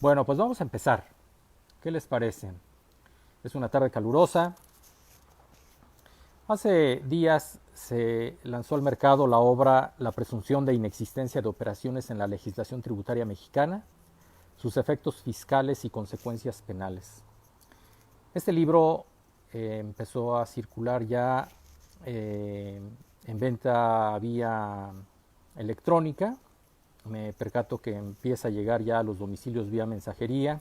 Bueno, pues vamos a empezar. ¿Qué les parece? Es una tarde calurosa. Hace días se lanzó al mercado la obra La presunción de inexistencia de operaciones en la legislación tributaria mexicana, sus efectos fiscales y consecuencias penales. Este libro empezó a circular ya en venta vía electrónica. Me percato que empieza a llegar ya a los domicilios vía mensajería.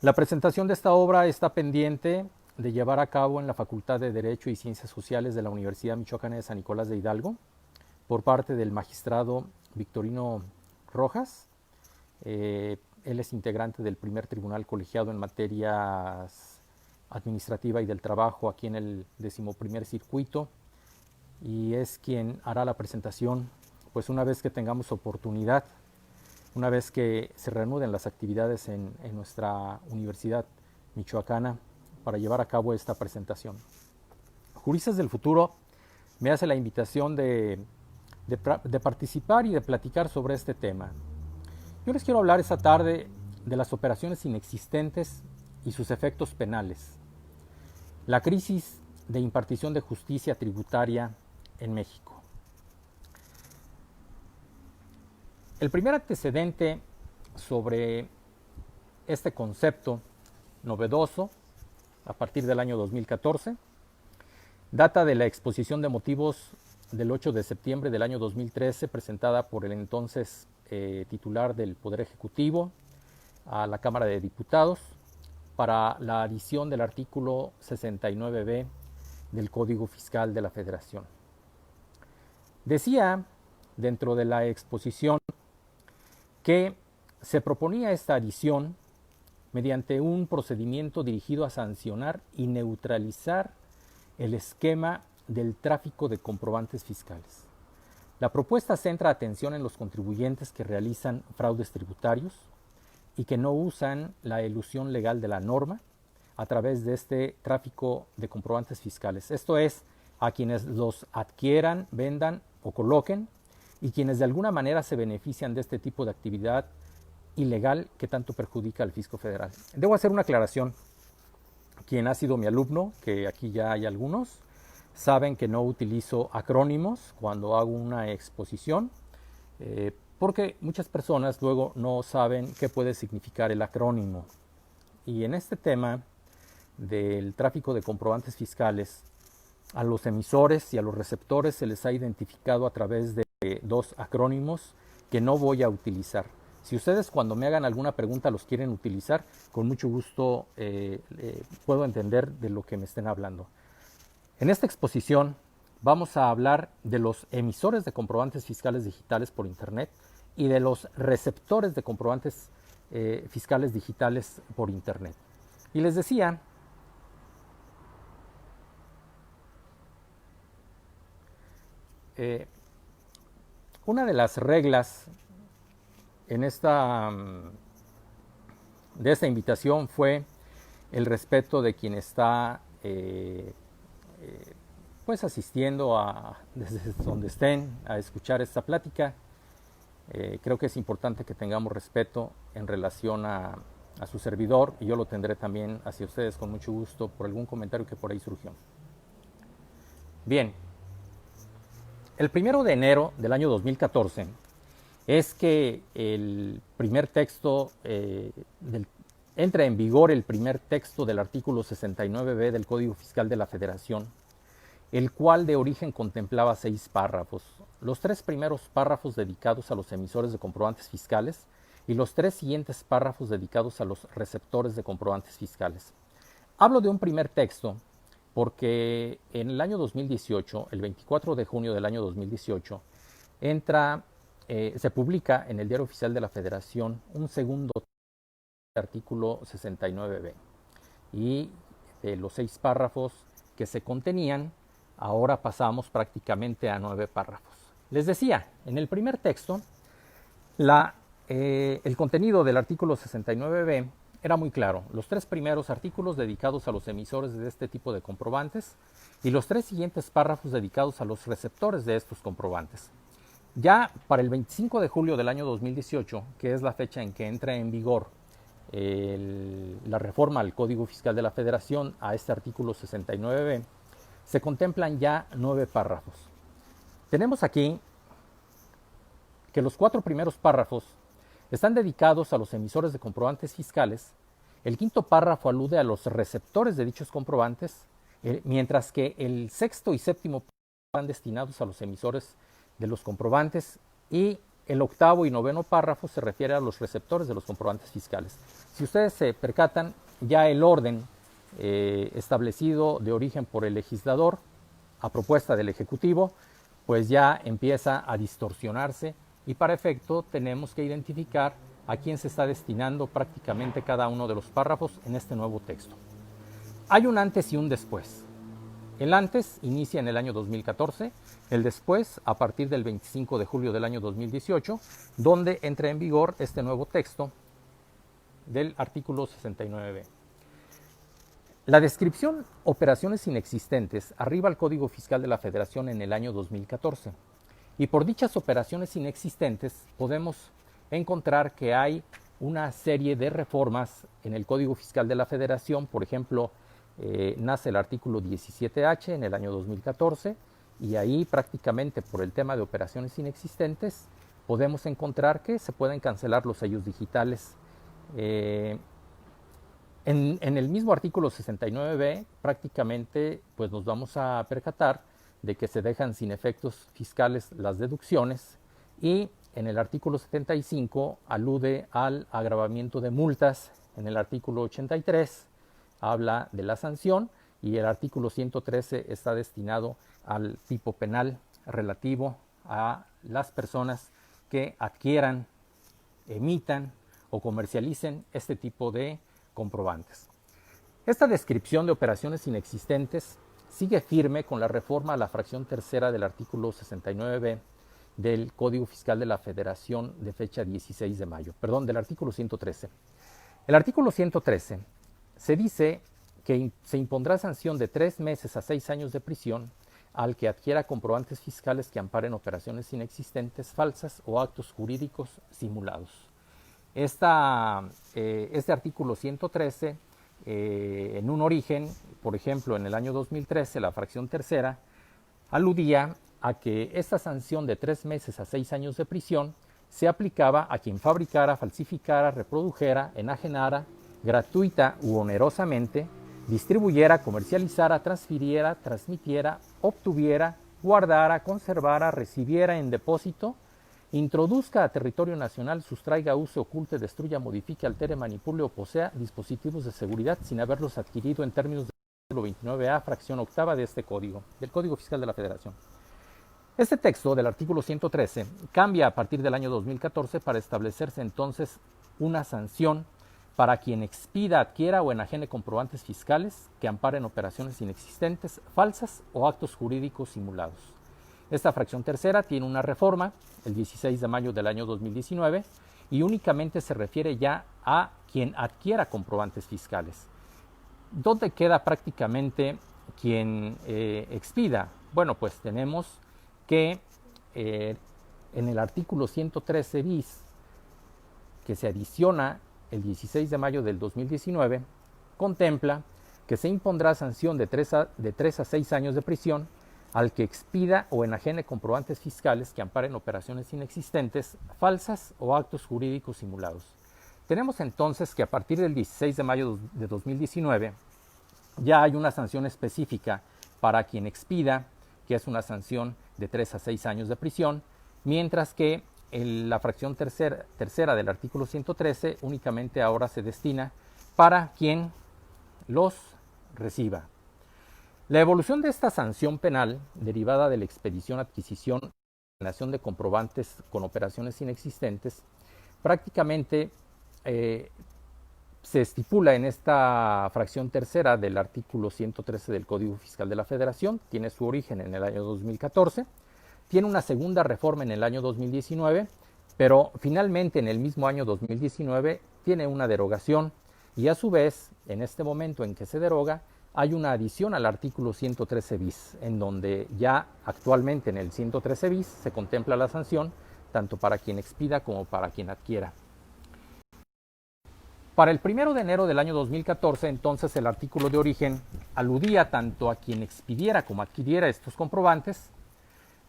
La presentación de esta obra está pendiente de llevar a cabo en la Facultad de Derecho y Ciencias Sociales de la Universidad Michoacana de San Nicolás de Hidalgo por parte del magistrado Victorino Rojas. Él es integrante del primer tribunal colegiado en materias administrativa y del trabajo aquí en el 11º circuito y es quien hará la presentación pues una vez que tengamos oportunidad, una vez que se reanuden las actividades en nuestra universidad michoacana para llevar a cabo esta presentación. Juristas del Futuro me hace la invitación de participar y de platicar sobre este tema. Yo les quiero hablar esta tarde de las operaciones inexistentes y sus efectos penales. La crisis de impartición de justicia tributaria en México. El primer antecedente sobre este concepto novedoso, a partir del año 2014, data de la exposición de motivos del 8 de septiembre del año 2013, presentada por el entonces titular del Poder Ejecutivo a la Cámara de Diputados para la adición del artículo 69b del Código Fiscal de la Federación. Decía dentro de la exposición que se proponía esta adición mediante un procedimiento dirigido a sancionar y neutralizar el esquema del tráfico de comprobantes fiscales. La propuesta centra atención en los contribuyentes que realizan fraudes tributarios y que no usan la elusión legal de la norma a través de este tráfico de comprobantes fiscales. Esto es, a quienes los adquieran, vendan o coloquen y quienes de alguna manera se benefician de este tipo de actividad ilegal que tanto perjudica al fisco federal. Debo hacer una aclaración. Quien ha sido mi alumno, que aquí ya hay algunos, saben que no utilizo acrónimos cuando hago una exposición, porque muchas personas luego no saben qué puede significar el acrónimo. Y en este tema del tráfico de comprobantes fiscales, a los emisores y a los receptores se les ha identificado a través de dos acrónimos que no voy a utilizar. Si ustedes cuando me hagan alguna pregunta los quieren utilizar, con mucho gusto puedo entender de lo que me estén hablando. En esta exposición vamos a hablar de los emisores de comprobantes fiscales digitales por Internet y de los receptores de comprobantes fiscales digitales por Internet. Y les decía, una de las reglas en de esta invitación fue el respeto de quien está pues asistiendo desde donde estén a escuchar esta plática. Creo que es importante que tengamos respeto en relación a su servidor y yo lo tendré también hacia ustedes con mucho gusto por algún comentario que por ahí surgió. Bien, el 1 de enero del año 2014 es que el primer texto entra en vigor el primer texto del artículo 69b del Código Fiscal de la Federación, el cual de origen contemplaba 6 párrafos. Los 3 primeros párrafos dedicados a los emisores de comprobantes fiscales y los 3 siguientes párrafos dedicados a los receptores de comprobantes fiscales. Hablo de un primer texto porque en el año 2018, el 24 de junio del año 2018, se publica en el Diario Oficial de la Federación un segundo artículo 69b. Y de los 6 párrafos que se contenían, ahora pasamos prácticamente a 9 párrafos. Les decía, en el primer texto, el contenido del artículo 69b era muy claro. Los 3 primeros artículos dedicados a los emisores de este tipo de comprobantes y los 3 siguientes párrafos dedicados a los receptores de estos comprobantes. Ya para el 25 de julio del año 2018, que es la fecha en que entra en vigor la reforma al Código Fiscal de la Federación a este artículo 69b, se contemplan ya 9 párrafos. Tenemos aquí que los 4 primeros párrafos están dedicados a los emisores de comprobantes fiscales. El quinto párrafo alude a los receptores de dichos comprobantes, mientras que el sexto y séptimo van destinados a los emisores de los comprobantes, y el octavo y noveno párrafo se refiere a los receptores de los comprobantes fiscales. Si ustedes se percatan, ya el orden establecido de origen por el legislador a propuesta del Ejecutivo, pues ya empieza a distorsionarse, y para efecto tenemos que identificar a quién se está destinando prácticamente cada uno de los párrafos en este nuevo texto. Hay un antes y un después. El antes inicia en el año 2014, el después a partir del 25 de julio del año 2018, donde entra en vigor este nuevo texto del artículo 69b. La descripción operaciones inexistentes arriba al Código Fiscal de la Federación en el año 2014. Y por dichas operaciones inexistentes podemos encontrar que hay una serie de reformas en el Código Fiscal de la Federación. Por ejemplo, nace el artículo 17H en el año 2014, y ahí prácticamente por el tema de operaciones inexistentes podemos encontrar que se pueden cancelar los sellos digitales. En el mismo artículo 69b prácticamente pues nos vamos a percatar de que se dejan sin efectos fiscales las deducciones, y en el artículo 75 alude al agravamiento de multas. En el artículo 83 habla de la sanción, y el artículo 113 está destinado al tipo penal relativo a las personas que adquieran, emitan o comercialicen este tipo de comprobantes. Esta descripción de operaciones inexistentes sigue firme con la reforma a la fracción tercera del artículo 69b del Código Fiscal de la Federación de fecha 16 de mayo, del artículo 113. El artículo 113 se dice que se impondrá sanción de 3 meses a 6 años de prisión al que adquiera comprobantes fiscales que amparen operaciones inexistentes, falsas o actos jurídicos simulados. Este artículo 113, en un origen, por ejemplo, en el año 2013, la fracción tercera aludía a que esta sanción de 3 meses a 6 años de prisión se aplicaba a quien fabricara, falsificara, reprodujera, enajenara, gratuita u onerosamente, distribuyera, comercializara, transfiriera, transmitiera, obtuviera, guardara, conservara, recibiera en depósito, introduzca a territorio nacional, sustraiga, use, oculte, destruya, modifique, altere, manipule o posea dispositivos de seguridad sin haberlos adquirido en términos del artículo 29A, fracción octava de este código, del Código Fiscal de la Federación. Este texto del artículo 113 cambia a partir del año 2014 para establecerse entonces una sanción para quien expida, adquiera o enajene comprobantes fiscales que amparen operaciones inexistentes, falsas o actos jurídicos simulados. Esta fracción tercera tiene una reforma el 16 de mayo del año 2019 y únicamente se refiere ya a quien adquiera comprobantes fiscales. ¿Dónde queda prácticamente quien expida? Bueno, pues tenemos que en el artículo 113 bis, que se adiciona el 16 de mayo del 2019, contempla que se impondrá sanción de 3 a 6 años de prisión al que expida o enajene comprobantes fiscales que amparen operaciones inexistentes, falsas o actos jurídicos simulados. Tenemos entonces que a partir del 16 de mayo de 2019 ya hay una sanción específica para quien expida, que es una sanción de 3 a 6 años de prisión, mientras que la fracción tercera del artículo 113 únicamente ahora se destina para quien los reciba. La evolución de esta sanción penal, derivada de la expedición, adquisición y generación de comprobantes con operaciones inexistentes, prácticamente se estipula en esta fracción tercera del artículo 113 del Código Fiscal de la Federación, tiene su origen en el año 2014, tiene una segunda reforma en el año 2019, pero finalmente en el mismo año 2019 tiene una derogación, y a su vez, en este momento en que se deroga, hay una adición al artículo 113 bis, en donde ya actualmente en el 113 bis se contempla la sanción tanto para quien expida como para quien adquiera. Para el 1 de enero del año 2014, entonces, el artículo de origen aludía tanto a quien expidiera como adquiriera estos comprobantes.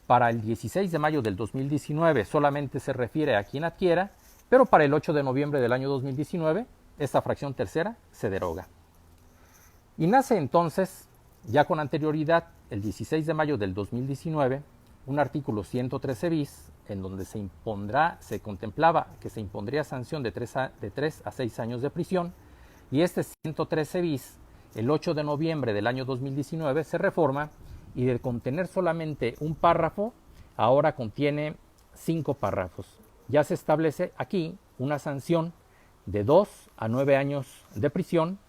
Para el 16 de mayo del 2019 solamente se refiere a quien adquiera, pero para el 8 de noviembre del año 2019 esta fracción tercera se deroga. Y nace entonces, ya con anterioridad, el 16 de mayo del 2019, un artículo 113 bis, en donde se contemplaba que se impondría sanción de 3 a 6 años de prisión, y este 113 bis, el 8 de noviembre del año 2019, se reforma, y de contener solamente un párrafo, ahora contiene 5 párrafos. Ya se establece aquí una sanción de 2 a 9 años de prisión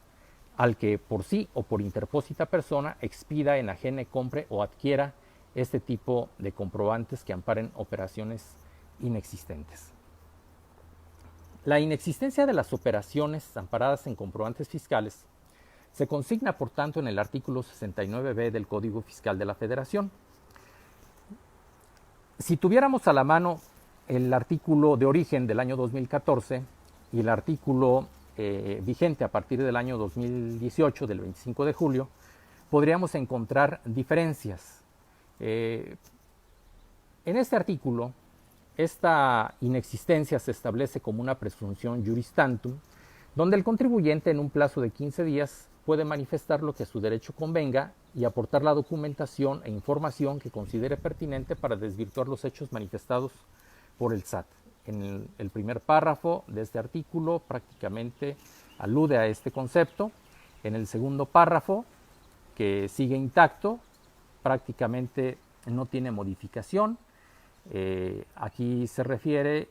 al que por sí o por interpósita persona expida, enajene, compre o adquiera este tipo de comprobantes que amparen operaciones inexistentes. La inexistencia de las operaciones amparadas en comprobantes fiscales se consigna, por tanto, en el artículo 69b del Código Fiscal de la Federación. Si tuviéramos a la mano el artículo de origen del año 2014 y el artículo vigente a partir del año 2018, del 25 de julio, podríamos encontrar diferencias. En este artículo, esta inexistencia se establece como una presunción juris tantum, donde el contribuyente en un plazo de 15 días puede manifestar lo que a su derecho convenga y aportar la documentación e información que considere pertinente para desvirtuar los hechos manifestados por el SAT. En el primer párrafo de este artículo prácticamente alude a este concepto. En el segundo párrafo, que sigue intacto, prácticamente no tiene modificación. Aquí se refiere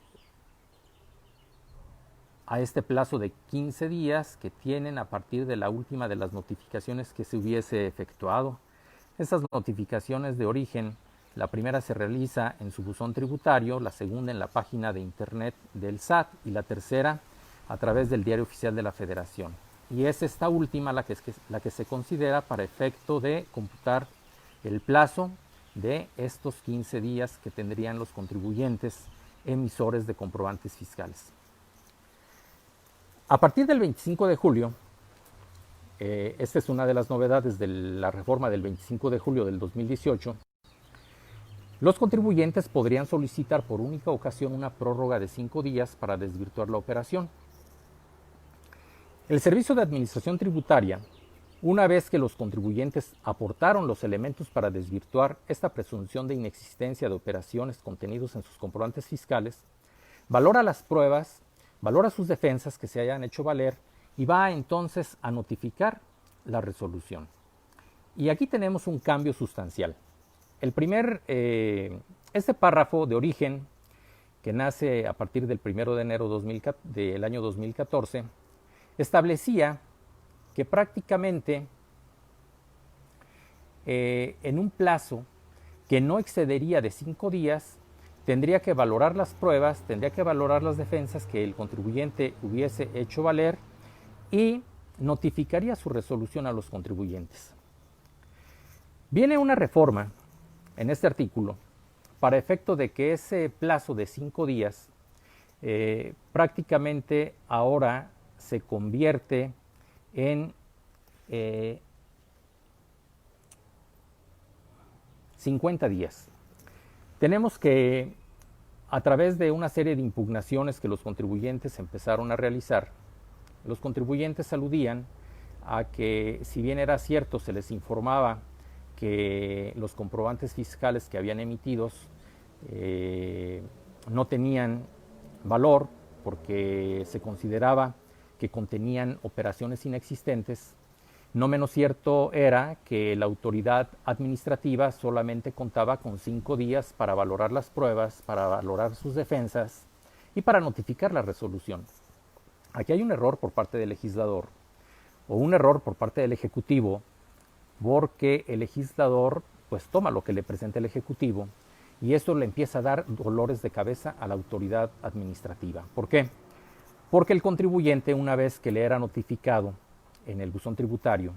a este plazo de 15 días que tienen a partir de la última de las notificaciones que se hubiese efectuado. Estas notificaciones de origen, la primera se realiza en su buzón tributario, la segunda en la página de internet del SAT y la tercera a través del Diario Oficial de la Federación. Y es esta última la que se considera para efecto de computar el plazo de estos 15 días que tendrían los contribuyentes emisores de comprobantes fiscales. A partir del 25 de julio, esta es una de las novedades de la reforma del 25 de julio del 2018, los contribuyentes podrían solicitar por única ocasión una prórroga de 5 días para desvirtuar la operación. El Servicio de Administración Tributaria, una vez que los contribuyentes aportaron los elementos para desvirtuar esta presunción de inexistencia de operaciones contenidos en sus comprobantes fiscales, valora las pruebas, valora sus defensas que se hayan hecho valer y va entonces a notificar la resolución. Y aquí tenemos un cambio sustancial. Este párrafo de origen, que nace a partir del 1 de enero del año 2014, establecía que prácticamente en un plazo que no excedería de 5 días, tendría que valorar las pruebas, tendría que valorar las defensas que el contribuyente hubiese hecho valer y notificaría su resolución a los contribuyentes. Viene una reforma en este artículo para efecto de que ese plazo de 5 días prácticamente ahora se convierte en 50 días. Tenemos que, a través de una serie de impugnaciones que los contribuyentes empezaron a realizar, los contribuyentes aludían a que, si bien era cierto, se les informaba que los comprobantes fiscales que habían emitidos no tenían valor porque se consideraba que contenían operaciones inexistentes, no menos cierto era que la autoridad administrativa solamente contaba con 5 días para valorar las pruebas, para valorar sus defensas y para notificar la resolución. Aquí hay un error por parte del legislador o un error por parte del Ejecutivo, porque el legislador pues toma lo que le presenta el Ejecutivo y eso le empieza a dar dolores de cabeza a la autoridad administrativa. ¿Por qué? Porque el contribuyente, una vez que le era notificado en el buzón tributario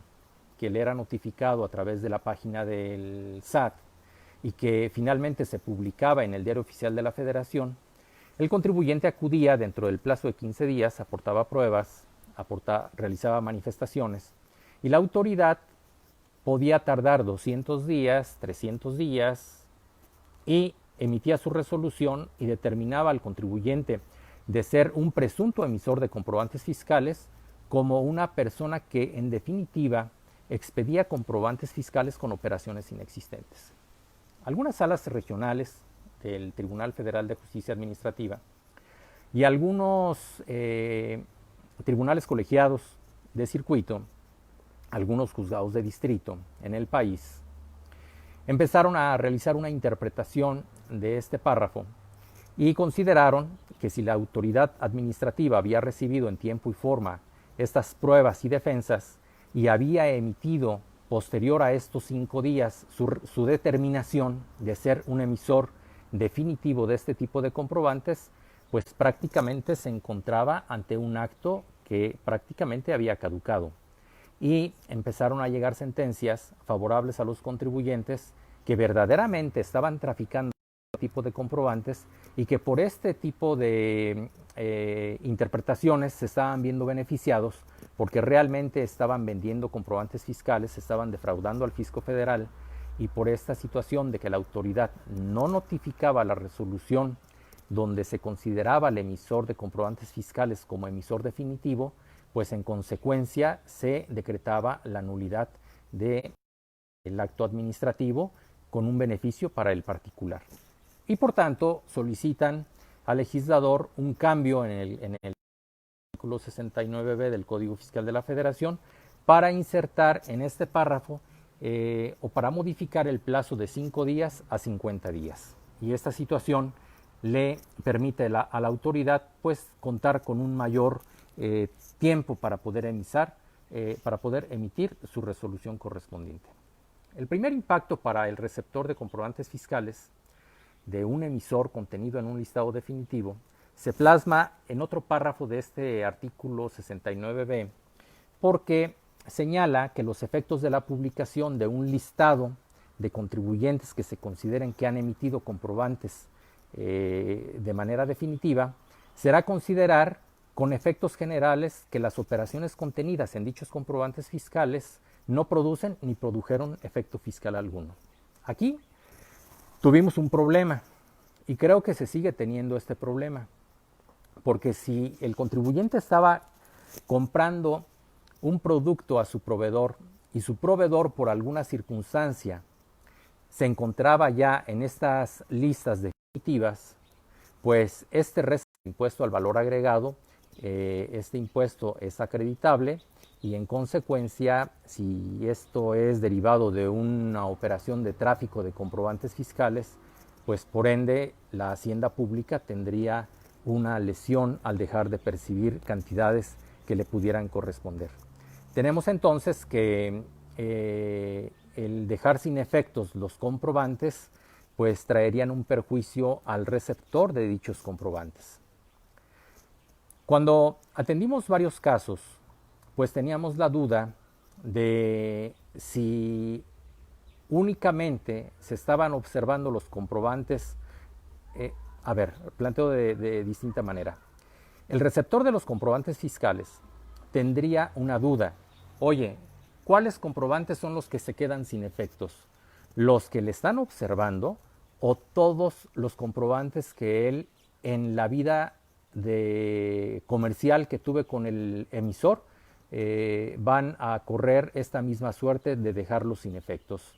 que le era notificado a través de la página del SAT y que finalmente se publicaba en el Diario Oficial de la Federación, el contribuyente acudía dentro del plazo de 15 días, aportaba pruebas, realizaba manifestaciones y la autoridad podía tardar 200 días, 300 días y emitía su resolución y determinaba al contribuyente de ser un presunto emisor de comprobantes fiscales como una persona que en definitiva expedía comprobantes fiscales con operaciones inexistentes. Algunas salas regionales del Tribunal Federal de Justicia Administrativa y algunos tribunales colegiados de circuito, algunos juzgados de distrito en el país, empezaron a realizar una interpretación de este párrafo y consideraron que si la autoridad administrativa había recibido en tiempo y forma estas pruebas y defensas y había emitido posterior a estos 5 días su determinación de ser un emisor definitivo de este tipo de comprobantes, pues prácticamente se encontraba ante un acto que prácticamente había caducado. Y empezaron a llegar sentencias favorables a los contribuyentes que verdaderamente estaban traficando este tipo de comprobantes y que por este tipo de interpretaciones se estaban viendo beneficiados porque realmente estaban vendiendo comprobantes fiscales, estaban defraudando al fisco federal y por esta situación de que la autoridad no notificaba la resolución donde se consideraba al emisor de comprobantes fiscales como emisor definitivo, pues en consecuencia se decretaba la nulidad del acto administrativo con un beneficio para el particular. Y por tanto solicitan al legislador un cambio en el artículo 69b del Código Fiscal de la Federación para insertar en este párrafo o para modificar el plazo de 5 días a 50 días. Y esta situación le permite a la autoridad pues contar con un mayor tiempo para poder emitir su resolución correspondiente. El primer impacto para el receptor de comprobantes fiscales de un emisor contenido en un listado definitivo se plasma en otro párrafo de este artículo 69b porque señala que los efectos de la publicación de un listado de contribuyentes que se consideren que han emitido comprobantes de manera definitiva será considerar con efectos generales que las operaciones contenidas en dichos comprobantes fiscales no producen ni produjeron efecto fiscal alguno. Aquí tuvimos un problema y creo que se sigue teniendo este problema, porque si el contribuyente estaba comprando un producto a su proveedor y su proveedor por alguna circunstancia se encontraba ya en estas listas definitivas, pues este resta impuesto al valor agregado, este impuesto es acreditable y en consecuencia, si esto es derivado de una operación de tráfico de comprobantes fiscales, pues por ende la hacienda pública tendría una lesión al dejar de percibir cantidades que le pudieran corresponder. Tenemos entonces que el dejar sin efectos los comprobantes pues traerían un perjuicio al receptor de dichos comprobantes. Cuando atendimos varios casos, pues teníamos la duda de si únicamente se estaban observando los comprobantes. Planteo de distinta manera. El receptor de los comprobantes fiscales tendría una duda. Oye, ¿cuáles comprobantes son los que se quedan sin efectos? ¿Los que le están observando o todos los comprobantes que él en la vida comercial que tuve con el emisor van a correr esta misma suerte de dejarlos sin efectos?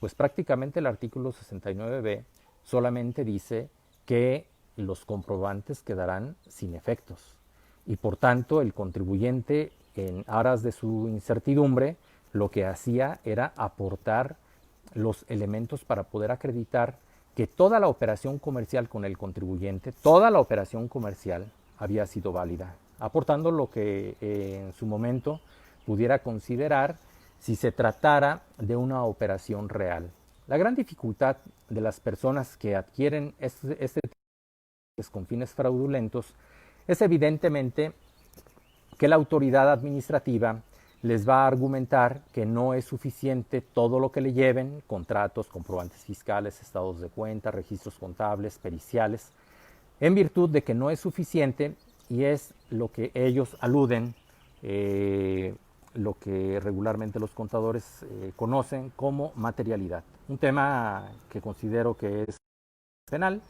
Pues prácticamente el artículo 69b solamente dice que los comprobantes quedarán sin efectos y por tanto el contribuyente, en aras de su incertidumbre, lo que hacía era aportar los elementos para poder acreditar que toda la operación comercial con el contribuyente, toda la operación comercial había sido válida, aportando lo que en su momento pudiera considerar si se tratara de una operación real. La gran dificultad de las personas que adquieren este tipo con fines fraudulentos es evidentemente que la autoridad administrativa les va a argumentar que no es suficiente todo lo que le lleven, contratos, comprobantes fiscales, estados de cuenta, registros contables, periciales, en virtud de que no es suficiente y es lo que ellos aluden, lo que regularmente los contadores conocen como materialidad. Un tema que considero que es penal,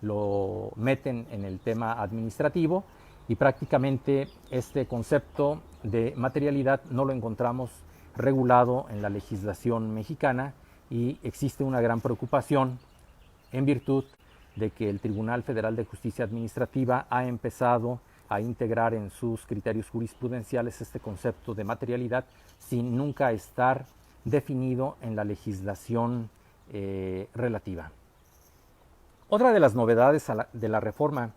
lo meten en el tema administrativo y prácticamente este concepto de materialidad no lo encontramos regulado en la legislación mexicana y existe una gran preocupación en virtud de que el Tribunal Federal de Justicia Administrativa ha empezado a integrar en sus criterios jurisprudenciales este concepto de materialidad sin nunca estar definido en la legislación relativa. Otra de las novedades de la reforma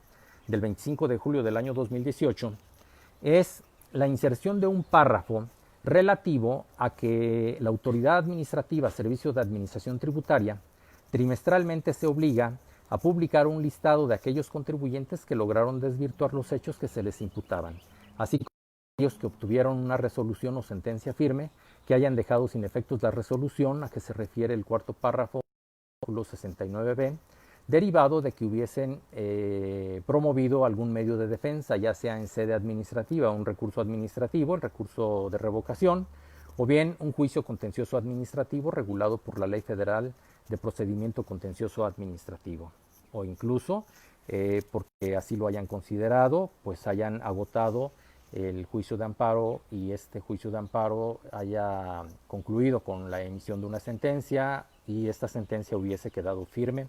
del 25 de julio del año 2018 es la inserción de un párrafo relativo a que la Autoridad Administrativa Servicios de Administración Tributaria trimestralmente se obliga a publicar un listado de aquellos contribuyentes que lograron desvirtuar los hechos que se les imputaban, así como aquellos que obtuvieron una resolución o sentencia firme que hayan dejado sin efectos la resolución a que se refiere el cuarto párrafo del artículo 69b, derivado de que hubiesen promovido algún medio de defensa, ya sea en sede administrativa, un recurso administrativo, el recurso de revocación, o bien un juicio contencioso administrativo regulado por la Ley Federal de Procedimiento Contencioso Administrativo, o incluso, porque así lo hayan considerado, pues hayan agotado el juicio de amparo y este juicio de amparo haya concluido con la emisión de una sentencia y esta sentencia hubiese quedado firme,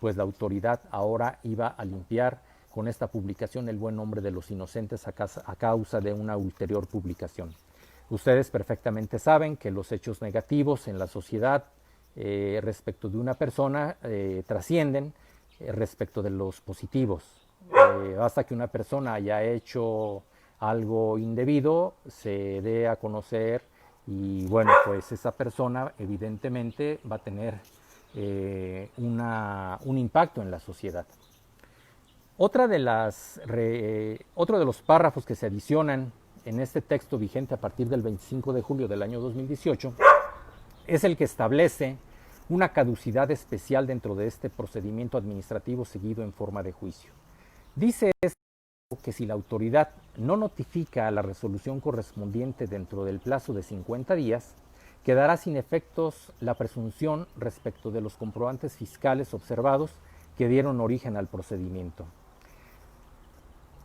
pues la autoridad ahora iba a limpiar con esta publicación el buen nombre de los inocentes a causa de una ulterior publicación. Ustedes perfectamente saben que los hechos negativos en la sociedad respecto de una persona trascienden respecto de los positivos. Basta que una persona haya hecho algo indebido, se dé a conocer y bueno, pues esa persona evidentemente va a tener un impacto en la sociedad. Otro de los párrafos que se adicionan en este texto vigente a partir del 25 de julio del año 2018 es el que establece una caducidad especial dentro de este procedimiento administrativo seguido en forma de juicio. Dice que si la autoridad no notifica la resolución correspondiente dentro del plazo de 50 días, quedará sin efectos la presunción respecto de los comprobantes fiscales observados que dieron origen al procedimiento.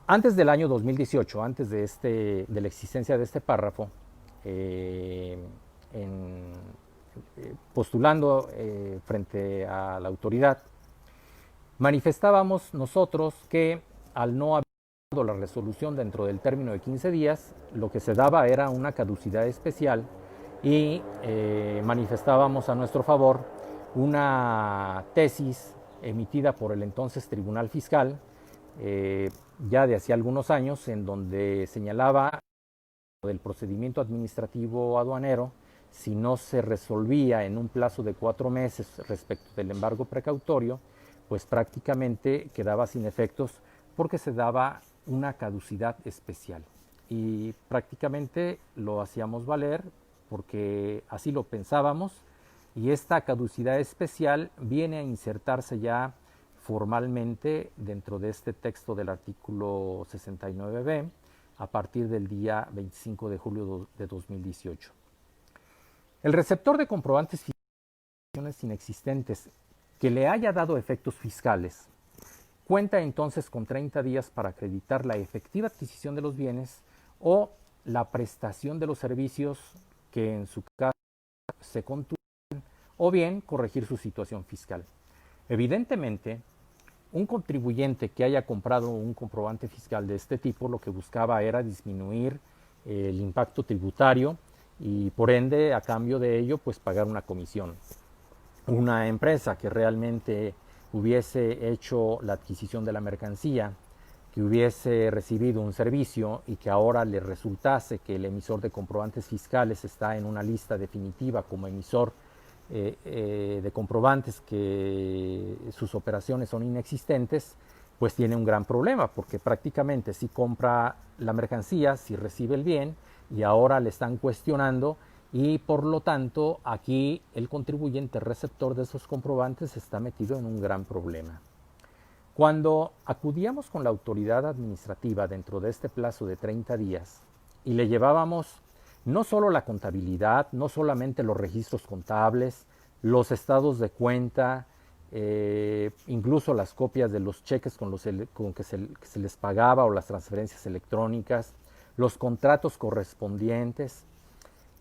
Antes del año 2018, antes de la existencia de este párrafo, postulando frente a la autoridad, manifestábamos nosotros que al no haber dado la resolución dentro del término de 15 días, lo que se daba era una caducidad especial y manifestábamos a nuestro favor una tesis emitida por el entonces Tribunal Fiscal, ya de hacía algunos años, en donde señalaba del procedimiento administrativo aduanero, si no se resolvía en un plazo de 4 meses respecto del embargo precautorio, pues prácticamente quedaba sin efectos porque se daba una caducidad especial. Y prácticamente lo hacíamos valer porque así lo pensábamos y esta caducidad especial viene a insertarse ya formalmente dentro de este texto del artículo 69b a partir del día 25 de julio de 2018. El receptor de comprobantes fiscales inexistentes que le haya dado efectos fiscales cuenta entonces con 30 días para acreditar la efectiva adquisición de los bienes o la prestación de los servicios que en su caso se contuvieron o bien corregir su situación fiscal. Evidentemente, un contribuyente que haya comprado un comprobante fiscal de este tipo lo que buscaba era disminuir el impacto tributario y por ende a cambio de ello pues pagar una comisión. Una empresa que realmente hubiese hecho la adquisición de la mercancía, que hubiese recibido un servicio y que ahora le resultase que el emisor de comprobantes fiscales está en una lista definitiva como emisor de comprobantes que sus operaciones son inexistentes, pues tiene un gran problema porque prácticamente si compra la mercancía, si recibe el bien, y ahora le están cuestionando y por lo tanto aquí el contribuyente receptor de esos comprobantes está metido en un gran problema. Cuando acudíamos con la autoridad administrativa dentro de este plazo de 30 días y le llevábamos no solo la contabilidad, no solamente los registros contables, los estados de cuenta, incluso las copias de los cheques con que se les pagaba o las transferencias electrónicas, los contratos correspondientes,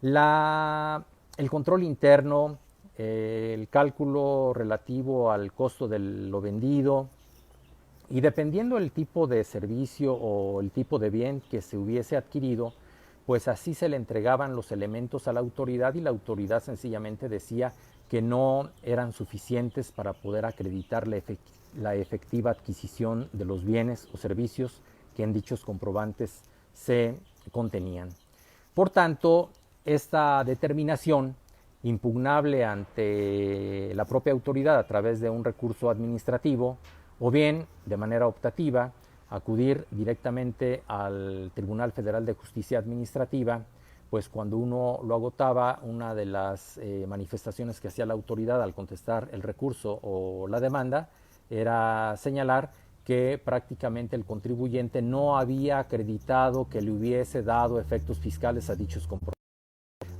el control interno, el cálculo relativo al costo de lo vendido, y dependiendo el tipo de servicio o el tipo de bien que se hubiese adquirido, pues así se le entregaban los elementos a la autoridad y la autoridad sencillamente decía que no eran suficientes para poder acreditar la efectiva adquisición de los bienes o servicios que en dichos comprobantes se contenían. Por tanto, esta determinación, impugnable ante la propia autoridad a través de un recurso administrativo, o bien, de manera optativa, acudir directamente al Tribunal Federal de Justicia Administrativa, pues cuando uno lo agotaba, una de las manifestaciones que hacía la autoridad al contestar el recurso o la demanda era señalar que prácticamente el contribuyente no había acreditado que le hubiese dado efectos fiscales a dichos comprobantes.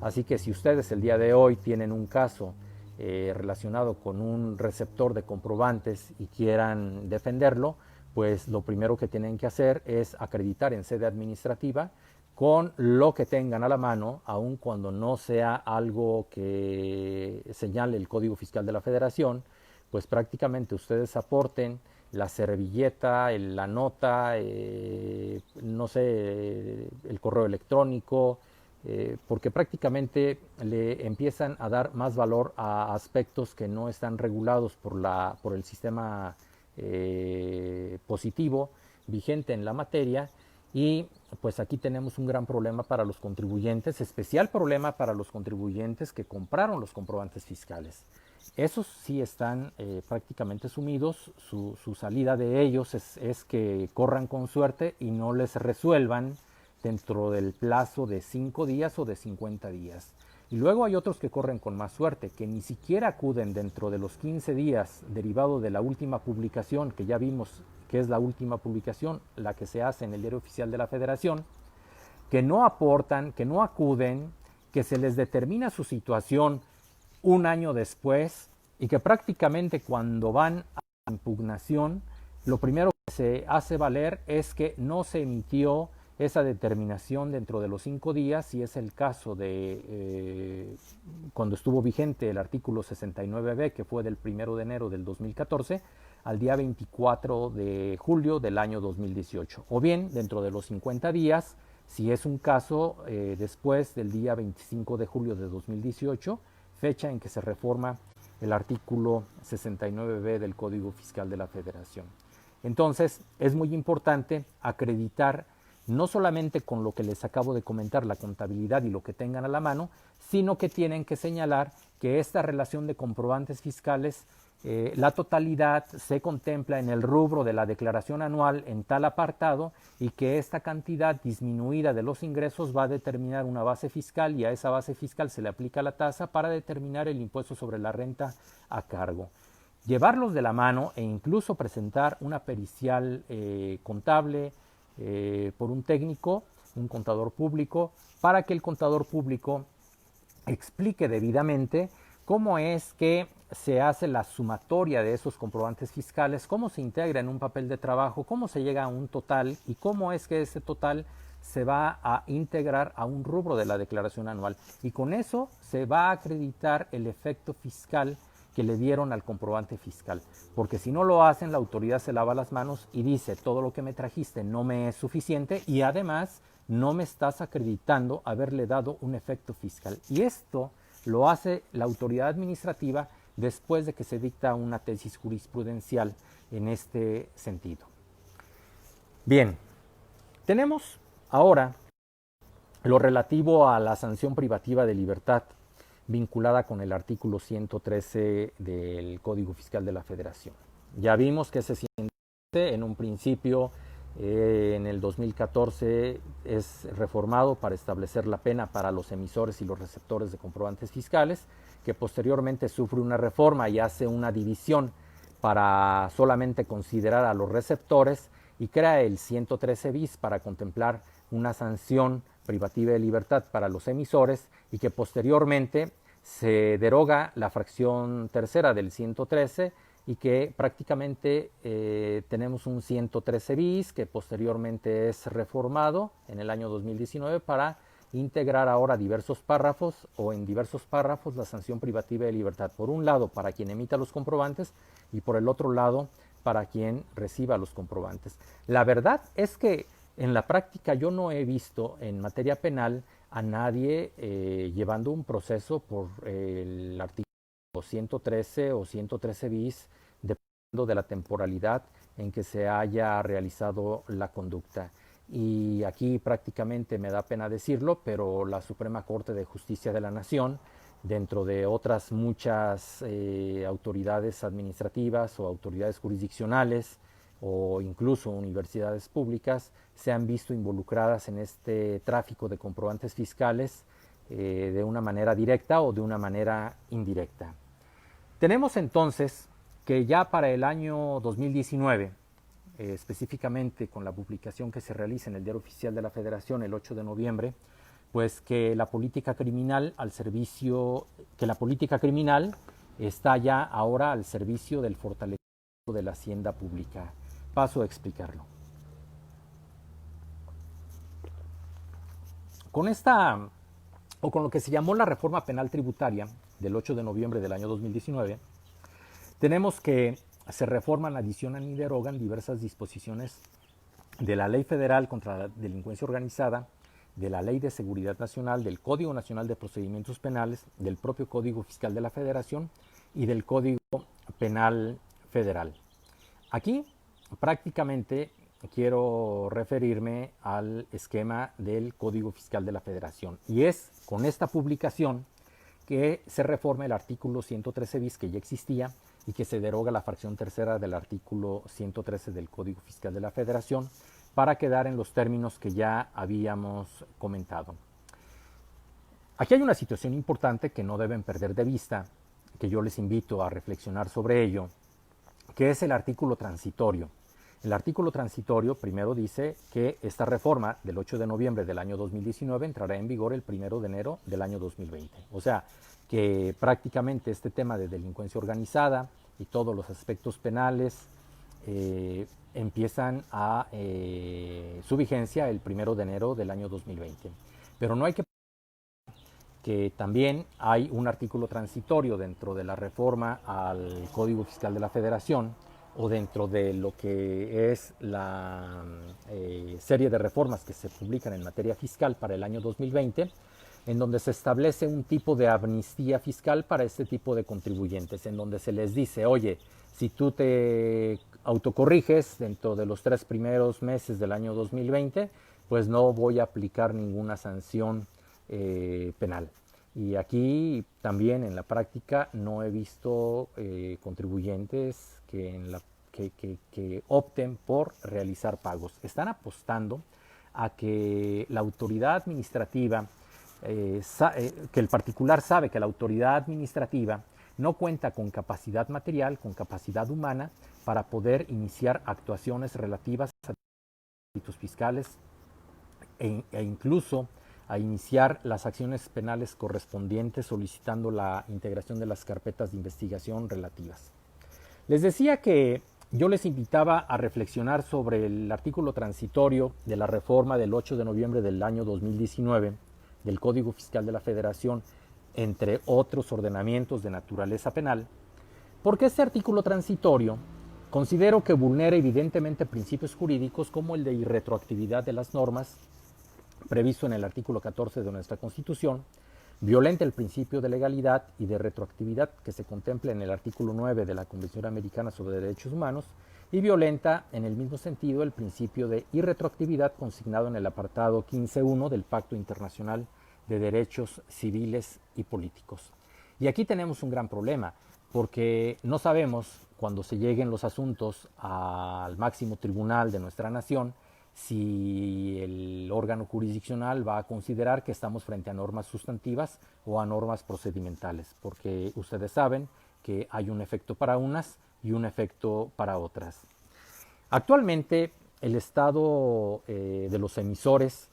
Así que si ustedes el día de hoy tienen un caso relacionado con un receptor de comprobantes y quieran defenderlo, pues lo primero que tienen que hacer es acreditar en sede administrativa con lo que tengan a la mano, aun cuando no sea algo que señale el Código Fiscal de la Federación, pues prácticamente ustedes aporten la servilleta, la nota, no sé, el correo electrónico, porque prácticamente le empiezan a dar más valor a aspectos que no están regulados por el sistema positivo vigente en la materia, y pues aquí tenemos un gran problema para los contribuyentes, especial problema para los contribuyentes que compraron los comprobantes fiscales. Esos sí están prácticamente sumidos, su salida de ellos es que corran con suerte y no les resuelvan dentro del plazo de 5 días o de 50 días. Y luego hay otros que corren con más suerte, que ni siquiera acuden dentro de los 15 días derivado de la última publicación, que ya vimos que es la última publicación, la que se hace en el Diario Oficial de la Federación, que no aportan, que no acuden, que se les determina su situación un año después y que prácticamente cuando van a la impugnación, lo primero que se hace valer es que no se emitió esa determinación dentro de los 5 días, y es el caso de cuando estuvo vigente el artículo 69b, que fue del 1 de enero del 2014 al día 24 de julio del año 2018. O bien, dentro de los 50 días, si es un caso después del día 25 de julio de 2018, fecha en que se reforma el artículo 69b del Código Fiscal de la Federación. Entonces, es muy importante acreditar no solamente con lo que les acabo de comentar, la contabilidad y lo que tengan a la mano, sino que tienen que señalar que esta relación de comprobantes fiscales, la totalidad se contempla en el rubro de la declaración anual en tal apartado, y que esta cantidad disminuida de los ingresos va a determinar una base fiscal, y a esa base fiscal se le aplica la tasa para determinar el impuesto sobre la renta a cargo. Llevarlos de la mano e incluso presentar una pericial contable por un técnico, un contador público, para que el contador público explique debidamente cómo es que se hace la sumatoria de esos comprobantes fiscales, cómo se integra en un papel de trabajo, cómo se llega a un total y cómo es que ese total se va a integrar a un rubro de la declaración anual. Y con eso se va a acreditar el efecto fiscal que le dieron al comprobante fiscal, porque si no lo hacen, la autoridad se lava las manos y dice: todo lo que me trajiste no me es suficiente y además no me estás acreditando haberle dado un efecto fiscal. Y esto lo hace la autoridad administrativa después de que se dicta una tesis jurisprudencial en este sentido. Bien, tenemos ahora lo relativo a la sanción privativa de libertad, vinculada con el artículo 113 del Código Fiscal de la Federación. Ya vimos que ese 113 en un principio En el 2014 es reformado para establecer la pena para los emisores y los receptores de comprobantes fiscales, que posteriormente sufre una reforma y hace una división para solamente considerar a los receptores y crea el 113 bis para contemplar una sanción privativa de libertad para los emisores y que posteriormente se deroga la fracción tercera del 113 y que prácticamente tenemos un 113 bis que posteriormente es reformado en el año 2019 para integrar ahora diversos párrafos o en diversos párrafos la sanción privativa de libertad. Por un lado para quien emita los comprobantes y por el otro lado para quien reciba los comprobantes. La verdad es que en la práctica yo no he visto en materia penal a nadie llevando un proceso por el artículo 113 o 113 bis, dependiendo de la temporalidad en que se haya realizado la conducta. Y aquí prácticamente me da pena decirlo, pero la Suprema Corte de Justicia de la Nación, dentro de otras muchas autoridades administrativas o autoridades jurisdiccionales o incluso universidades públicas, se han visto involucradas en este tráfico de comprobantes fiscales de una manera directa o de una manera indirecta. Tenemos entonces que ya para el año 2019, específicamente con la publicación que se realiza en el Diario Oficial de la Federación el 8 de noviembre, pues que la política criminal está ya ahora al servicio del fortalecimiento de la hacienda pública. Paso a explicarlo. Con lo que se llamó la reforma penal tributaria del 8 de noviembre del año 2019, tenemos que se reforman, adicionan y derogan diversas disposiciones de la Ley Federal contra la Delincuencia Organizada, de la Ley de Seguridad Nacional, del Código Nacional de Procedimientos Penales, del propio Código Fiscal de la Federación y del Código Penal Federal. Aquí prácticamente quiero referirme al esquema del Código Fiscal de la Federación y es con esta publicación que se reforma el artículo 113 bis que ya existía y que se deroga la fracción tercera del artículo 113 del Código Fiscal de la Federación para quedar en los términos que ya habíamos comentado. Aquí hay una situación importante que no deben perder de vista, que yo les invito a reflexionar sobre ello, que es el artículo transitorio. El artículo transitorio primero dice que esta reforma del 8 de noviembre del año 2019 entrará en vigor el 1 de enero del año 2020. O sea, que prácticamente este tema de delincuencia organizada y todos los aspectos penales empiezan a su vigencia el 1 de enero del año 2020. Pero no hay que también hay un artículo transitorio dentro de la reforma al Código Fiscal de la Federación o dentro de lo que es la serie de reformas que se publican en materia fiscal para el año 2020, en donde se establece un tipo de amnistía fiscal para este tipo de contribuyentes, en donde se les dice, oye, si tú te autocorriges dentro de los 3 primeros meses del año 2020, pues no voy a aplicar ninguna sanción penal. Y aquí también en la práctica no he visto contribuyentes que opten por realizar pagos. Están apostando a que la autoridad administrativa, que el particular sabe que la autoridad administrativa no cuenta con capacidad material, con capacidad humana para poder iniciar actuaciones relativas a delitos fiscales e incluso a iniciar las acciones penales correspondientes solicitando la integración de las carpetas de investigación relativas. Les decía que yo les invitaba a reflexionar sobre el artículo transitorio de la reforma del 8 de noviembre del año 2019 del Código Fiscal de la Federación, entre otros ordenamientos de naturaleza penal, porque este artículo transitorio considero que vulnera evidentemente principios jurídicos como el de irretroactividad de las normas previsto en el artículo 14 de nuestra Constitución, violenta el principio de legalidad y de retroactividad que se contempla en el artículo 9 de la Convención Americana sobre Derechos Humanos y violenta en el mismo sentido el principio de irretroactividad consignado en el apartado 15.1 del Pacto Internacional de Derechos Civiles y Políticos. Y aquí tenemos un gran problema, porque no sabemos cuando se lleguen los asuntos al máximo tribunal de nuestra nación si el órgano jurisdiccional va a considerar que estamos frente a normas sustantivas o a normas procedimentales, porque ustedes saben que hay un efecto para unas y un efecto para otras. Actualmente el estado de los emisores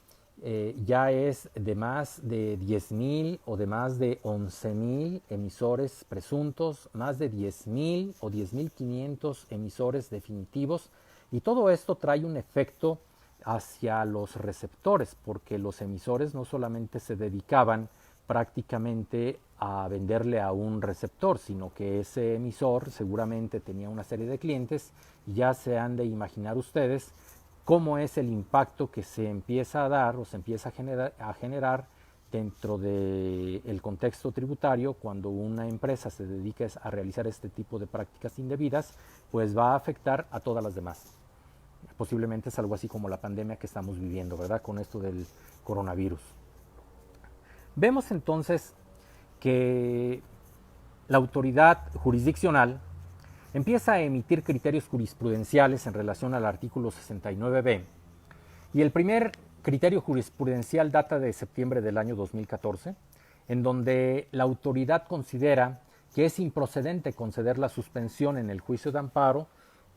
ya es de más de 10,000 o de más de 11,000 emisores presuntos, más de 10,000 o 10,500 emisores definitivos, y todo esto trae un efecto hacia los receptores, porque los emisores no solamente se dedicaban prácticamente a venderle a un receptor, sino que ese emisor seguramente tenía una serie de clientes, y ya se han de imaginar ustedes cómo es el impacto que se empieza a dar o se empieza a generar dentro del contexto tributario cuando una empresa se dedica a realizar este tipo de prácticas indebidas, pues va a afectar a todas las demás. Posiblemente es algo así como la pandemia que estamos viviendo, ¿verdad? Con esto del coronavirus. Vemos entonces que la autoridad jurisdiccional empieza a emitir criterios jurisprudenciales en relación al artículo 69b, y el primer criterio jurisprudencial data de septiembre del año 2014, en donde la autoridad considera que es improcedente conceder la suspensión en el juicio de amparo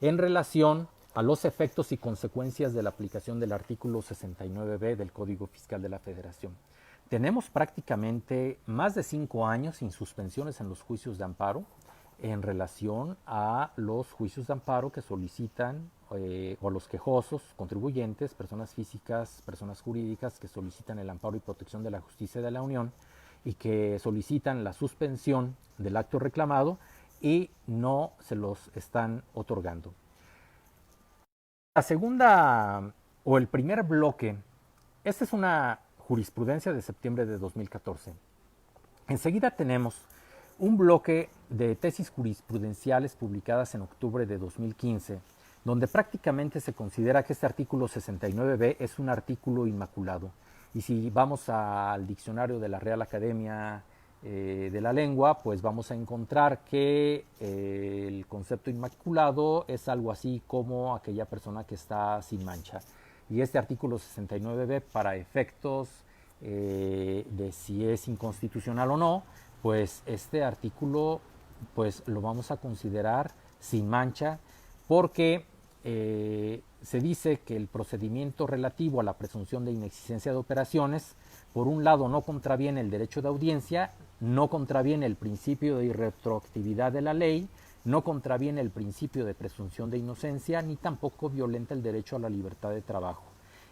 en relación a los efectos y consecuencias de la aplicación del artículo 69b del Código Fiscal de la Federación. Tenemos prácticamente más de 5 años sin suspensiones en los juicios de amparo en relación a los juicios de amparo que solicitan o a los quejosos, contribuyentes, personas físicas, personas jurídicas que solicitan el amparo y protección de la justicia de la Unión y que solicitan la suspensión del acto reclamado y no se los están otorgando. La segunda o el primer bloque, esta es una jurisprudencia de septiembre de 2014. Enseguida tenemos un bloque de tesis jurisprudenciales publicadas en octubre de 2015, donde prácticamente se considera que este artículo 69b es un artículo inmaculado. Y si vamos al diccionario de la Real Academia de la Lengua, pues vamos a encontrar que el concepto inmaculado es algo así como aquella persona que está sin mancha. Y este artículo 69b, para efectos de si es inconstitucional o no, pues este artículo pues lo vamos a considerar sin mancha, porque se dice que el procedimiento relativo a la presunción de inexistencia de operaciones, por un lado, no contraviene el derecho de audiencia, no contraviene el principio de irretroactividad de la ley, no contraviene el principio de presunción de inocencia, ni tampoco violenta el derecho a la libertad de trabajo.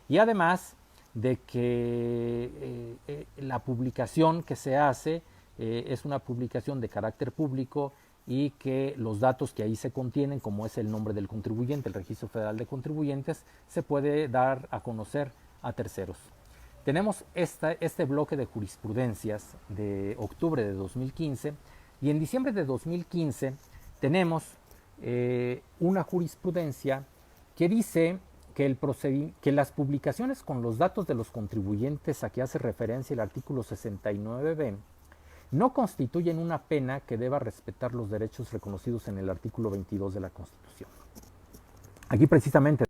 Y además de que la publicación que se hace es una publicación de carácter público y que los datos que ahí se contienen, como es el nombre del contribuyente, el Registro Federal de Contribuyentes, se puede dar a conocer a terceros. Tenemos este bloque de jurisprudencias de octubre de 2015, y en diciembre de 2015 tenemos una jurisprudencia que dice que las publicaciones con los datos de los contribuyentes a que hace referencia el artículo 69b no constituyen una pena que deba respetar los derechos reconocidos en el artículo 22 de la Constitución. Aquí precisamente,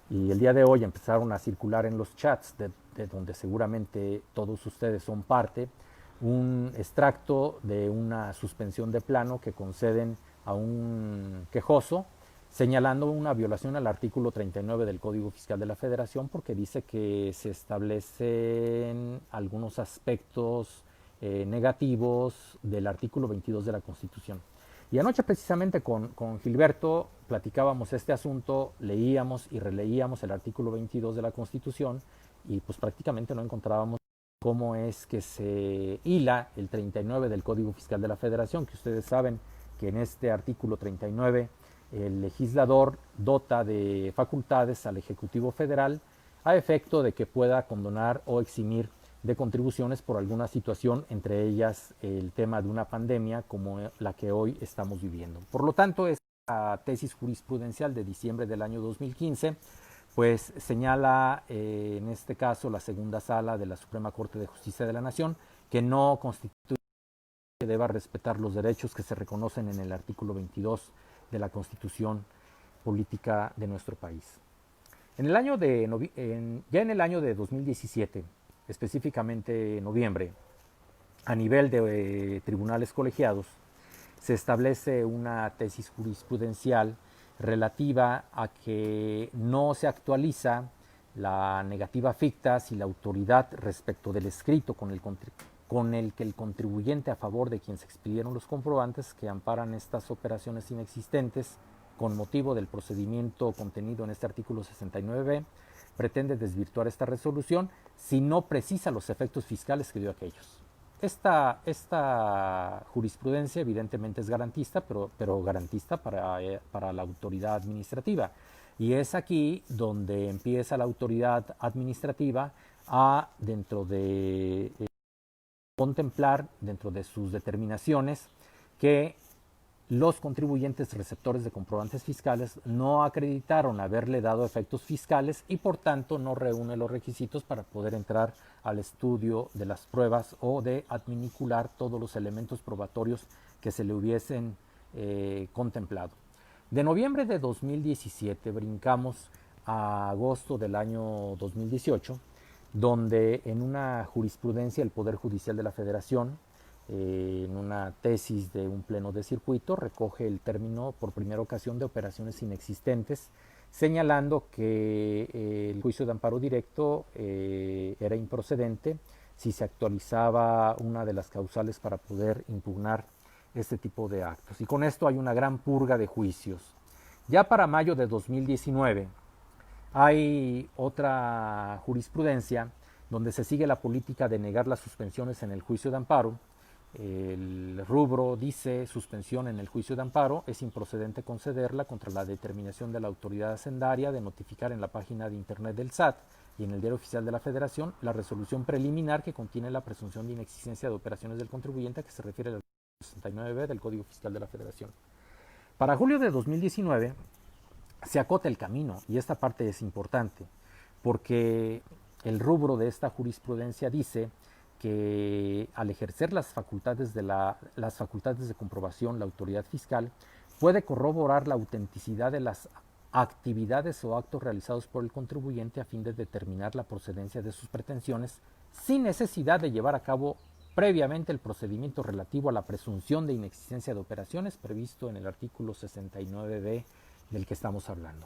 y el día de hoy empezaron a circular en los chats de donde seguramente todos ustedes son parte, un extracto de una suspensión de plano que conceden a un quejoso, señalando una violación al artículo 39 del Código Fiscal de la Federación, porque dice que se establecen algunos aspectos negativos del artículo 22 de la Constitución. Y anoche precisamente con Gilberto platicábamos este asunto, leíamos y releíamos el artículo 22 de la Constitución, y pues prácticamente no encontrábamos cómo es que se hila el 39 del Código Fiscal de la Federación, que ustedes saben que en este artículo 39 el legislador dota de facultades al Ejecutivo Federal a efecto de que pueda condonar o eximir de contribuciones por alguna situación, entre ellas el tema de una pandemia como la que hoy estamos viviendo. Por lo tanto, esta tesis jurisprudencial de diciembre del año 2015 pues señala en este caso la segunda sala de la Suprema Corte de Justicia de la Nación que no constituye que deba respetar los derechos que se reconocen en el artículo 22 de la Constitución Política de nuestro país. Ya en el año de 2017, específicamente en noviembre, a nivel de tribunales colegiados, se establece una tesis jurisprudencial relativa a que no se actualiza la negativa ficta si la autoridad respecto del escrito con el que el contribuyente a favor de quien se expidieron los comprobantes que amparan estas operaciones inexistentes con motivo del procedimiento contenido en este artículo 69b pretende desvirtuar esta resolución si no precisa los efectos fiscales que dio aquellos. Esta jurisprudencia evidentemente es garantista, pero garantista para la autoridad administrativa. Y es aquí donde empieza la autoridad administrativa a, dentro de contemplar, dentro de sus determinaciones, que los contribuyentes receptores de comprobantes fiscales no acreditaron haberle dado efectos fiscales y por tanto no reúne los requisitos para poder entrar al estudio de las pruebas o de adminicular todos los elementos probatorios que se le hubiesen contemplado. De noviembre de 2017 brincamos a agosto del año 2018, donde en una jurisprudencia del Poder Judicial de la Federación, en una tesis de un pleno de circuito, recoge el término por primera ocasión de operaciones inexistentes, señalando que el juicio de amparo directo era improcedente si se actualizaba una de las causales para poder impugnar este tipo de actos. Y con esto hay una gran purga de juicios. Ya para mayo de 2019 hay otra jurisprudencia donde se sigue la política de negar las suspensiones en el juicio de amparo. El rubro dice suspensión en el juicio de amparo, es improcedente concederla contra la determinación de la autoridad hacendaria de notificar en la página de internet del SAT y en el Diario Oficial de la Federación la resolución preliminar que contiene la presunción de inexistencia de operaciones del contribuyente a que se refiere al artículo 69b del Código Fiscal de la Federación. Para julio de 2019 se acota el camino y esta parte es importante porque el rubro de esta jurisprudencia dice que al ejercer las facultades de comprobación, la autoridad fiscal puede corroborar la autenticidad de las actividades o actos realizados por el contribuyente a fin de determinar la procedencia de sus pretensiones sin necesidad de llevar a cabo previamente el procedimiento relativo a la presunción de inexistencia de operaciones previsto en el artículo 69b del que estamos hablando.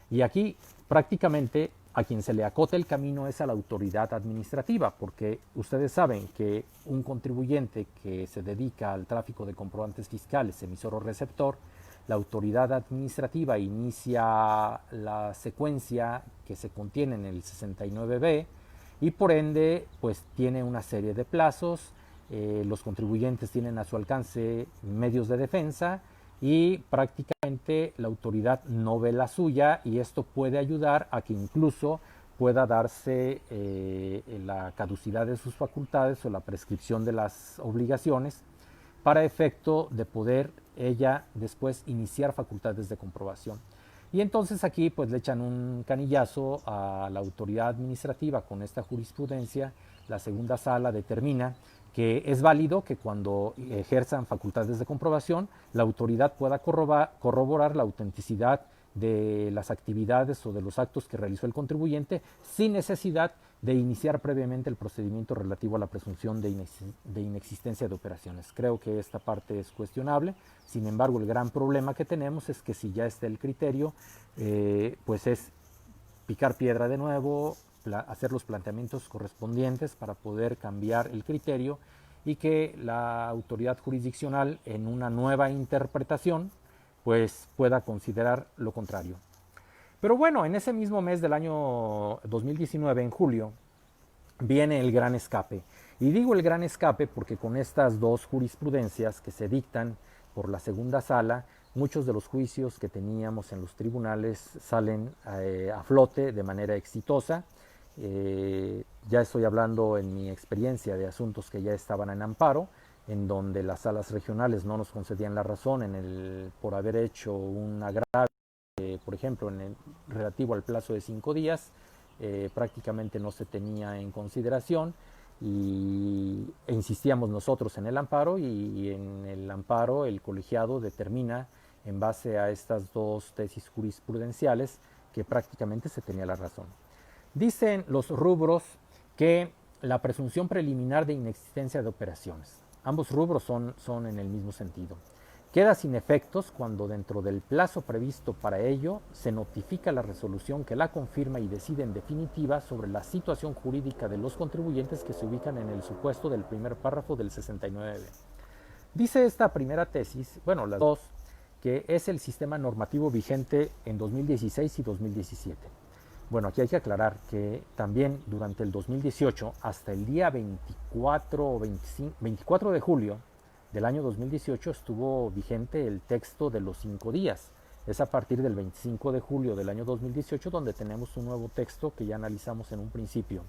Y aquí prácticamente a quien se le acota el camino es a la autoridad administrativa, porque ustedes saben que un contribuyente que se dedica al tráfico de comprobantes fiscales, emisor o receptor, la autoridad administrativa inicia la secuencia que se contiene en el 69b y por ende pues tiene una serie de plazos, los contribuyentes tienen a su alcance medios de defensa y prácticamente la autoridad no ve la suya y esto puede ayudar a que incluso pueda darse la caducidad de sus facultades o la prescripción de las obligaciones para efecto de poder ella después iniciar facultades de comprobación. Y entonces aquí pues le echan un canillazo a la autoridad administrativa con esta jurisprudencia. La segunda sala determina que es válido que cuando ejerzan facultades de comprobación, la autoridad pueda corroborar la autenticidad de las actividades o de los actos que realizó el contribuyente sin necesidad de iniciar previamente el procedimiento relativo a la presunción de inexistencia de operaciones. Creo que esta parte es cuestionable, sin embargo el gran problema que tenemos es que si ya está el criterio, pues es picar piedra de nuevo, hacer los planteamientos correspondientes para poder cambiar el criterio y que la autoridad jurisdiccional en una nueva interpretación pues pueda considerar lo contrario. Pero bueno, en ese mismo mes del año 2019, en julio, viene el gran escape. Y digo el gran escape porque con estas dos jurisprudencias que se dictan por la segunda sala, muchos de los juicios que teníamos en los tribunales salen a flote de manera exitosa. Ya estoy hablando en mi experiencia de asuntos que ya estaban en amparo, en donde las salas regionales no nos concedían la razón por haber hecho un agravio, por ejemplo, relativo al plazo de 5 días, prácticamente no se tenía en consideración e insistíamos nosotros en el amparo, y en el amparo el colegiado determina, en base a estas dos tesis jurisprudenciales, que prácticamente se tenía la razón. Dicen los rubros que la presunción preliminar de inexistencia de operaciones, ambos rubros son en el mismo sentido, queda sin efectos cuando dentro del plazo previsto para ello se notifica la resolución que la confirma y decide en definitiva sobre la situación jurídica de los contribuyentes que se ubican en el supuesto del primer párrafo del 69. Dice esta primera tesis, bueno, las dos, que es el sistema normativo vigente en 2016 y 2017. Bueno, aquí hay que aclarar que también durante el 2018, hasta el día 24 de julio del año 2018, estuvo vigente el texto de los 5 días. Es a partir del 25 de julio del año 2018 donde tenemos un nuevo texto que ya analizamos en un principio.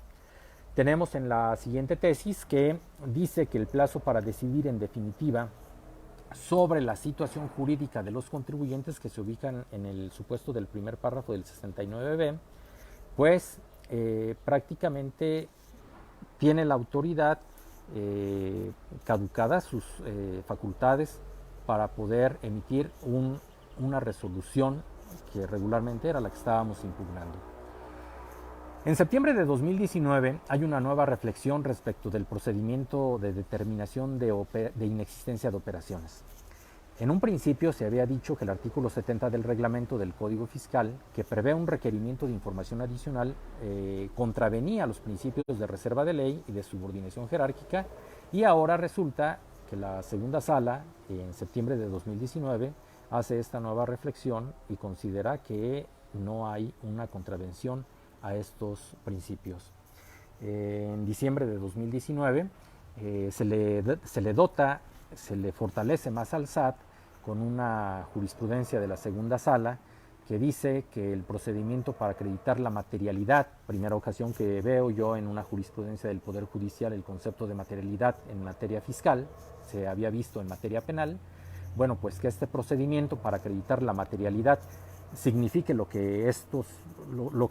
Tenemos en la siguiente tesis que dice que el plazo para decidir en definitiva sobre la situación jurídica de los contribuyentes que se ubican en el supuesto del primer párrafo del 69b, pues prácticamente tiene la autoridad caducadas sus facultades para poder emitir una resolución que regularmente era la que estábamos impugnando. En septiembre de 2019 hay una nueva reflexión respecto del procedimiento de determinación de inexistencia de operaciones. En un principio se había dicho que el artículo 70 del reglamento del Código Fiscal, que prevé un requerimiento de información adicional, contravenía los principios de reserva de ley y de subordinación jerárquica, y ahora resulta que la segunda sala, en septiembre de 2019, hace esta nueva reflexión y considera que no hay una contravención a estos principios. En diciembre de 2019 se le fortalece más al SAT con una jurisprudencia de la segunda sala que dice que el procedimiento para acreditar la materialidad, primera ocasión que veo yo en una jurisprudencia del Poder Judicial el concepto de materialidad en materia fiscal, se había visto en materia penal, bueno, pues que este procedimiento para acreditar la materialidad signifique lo que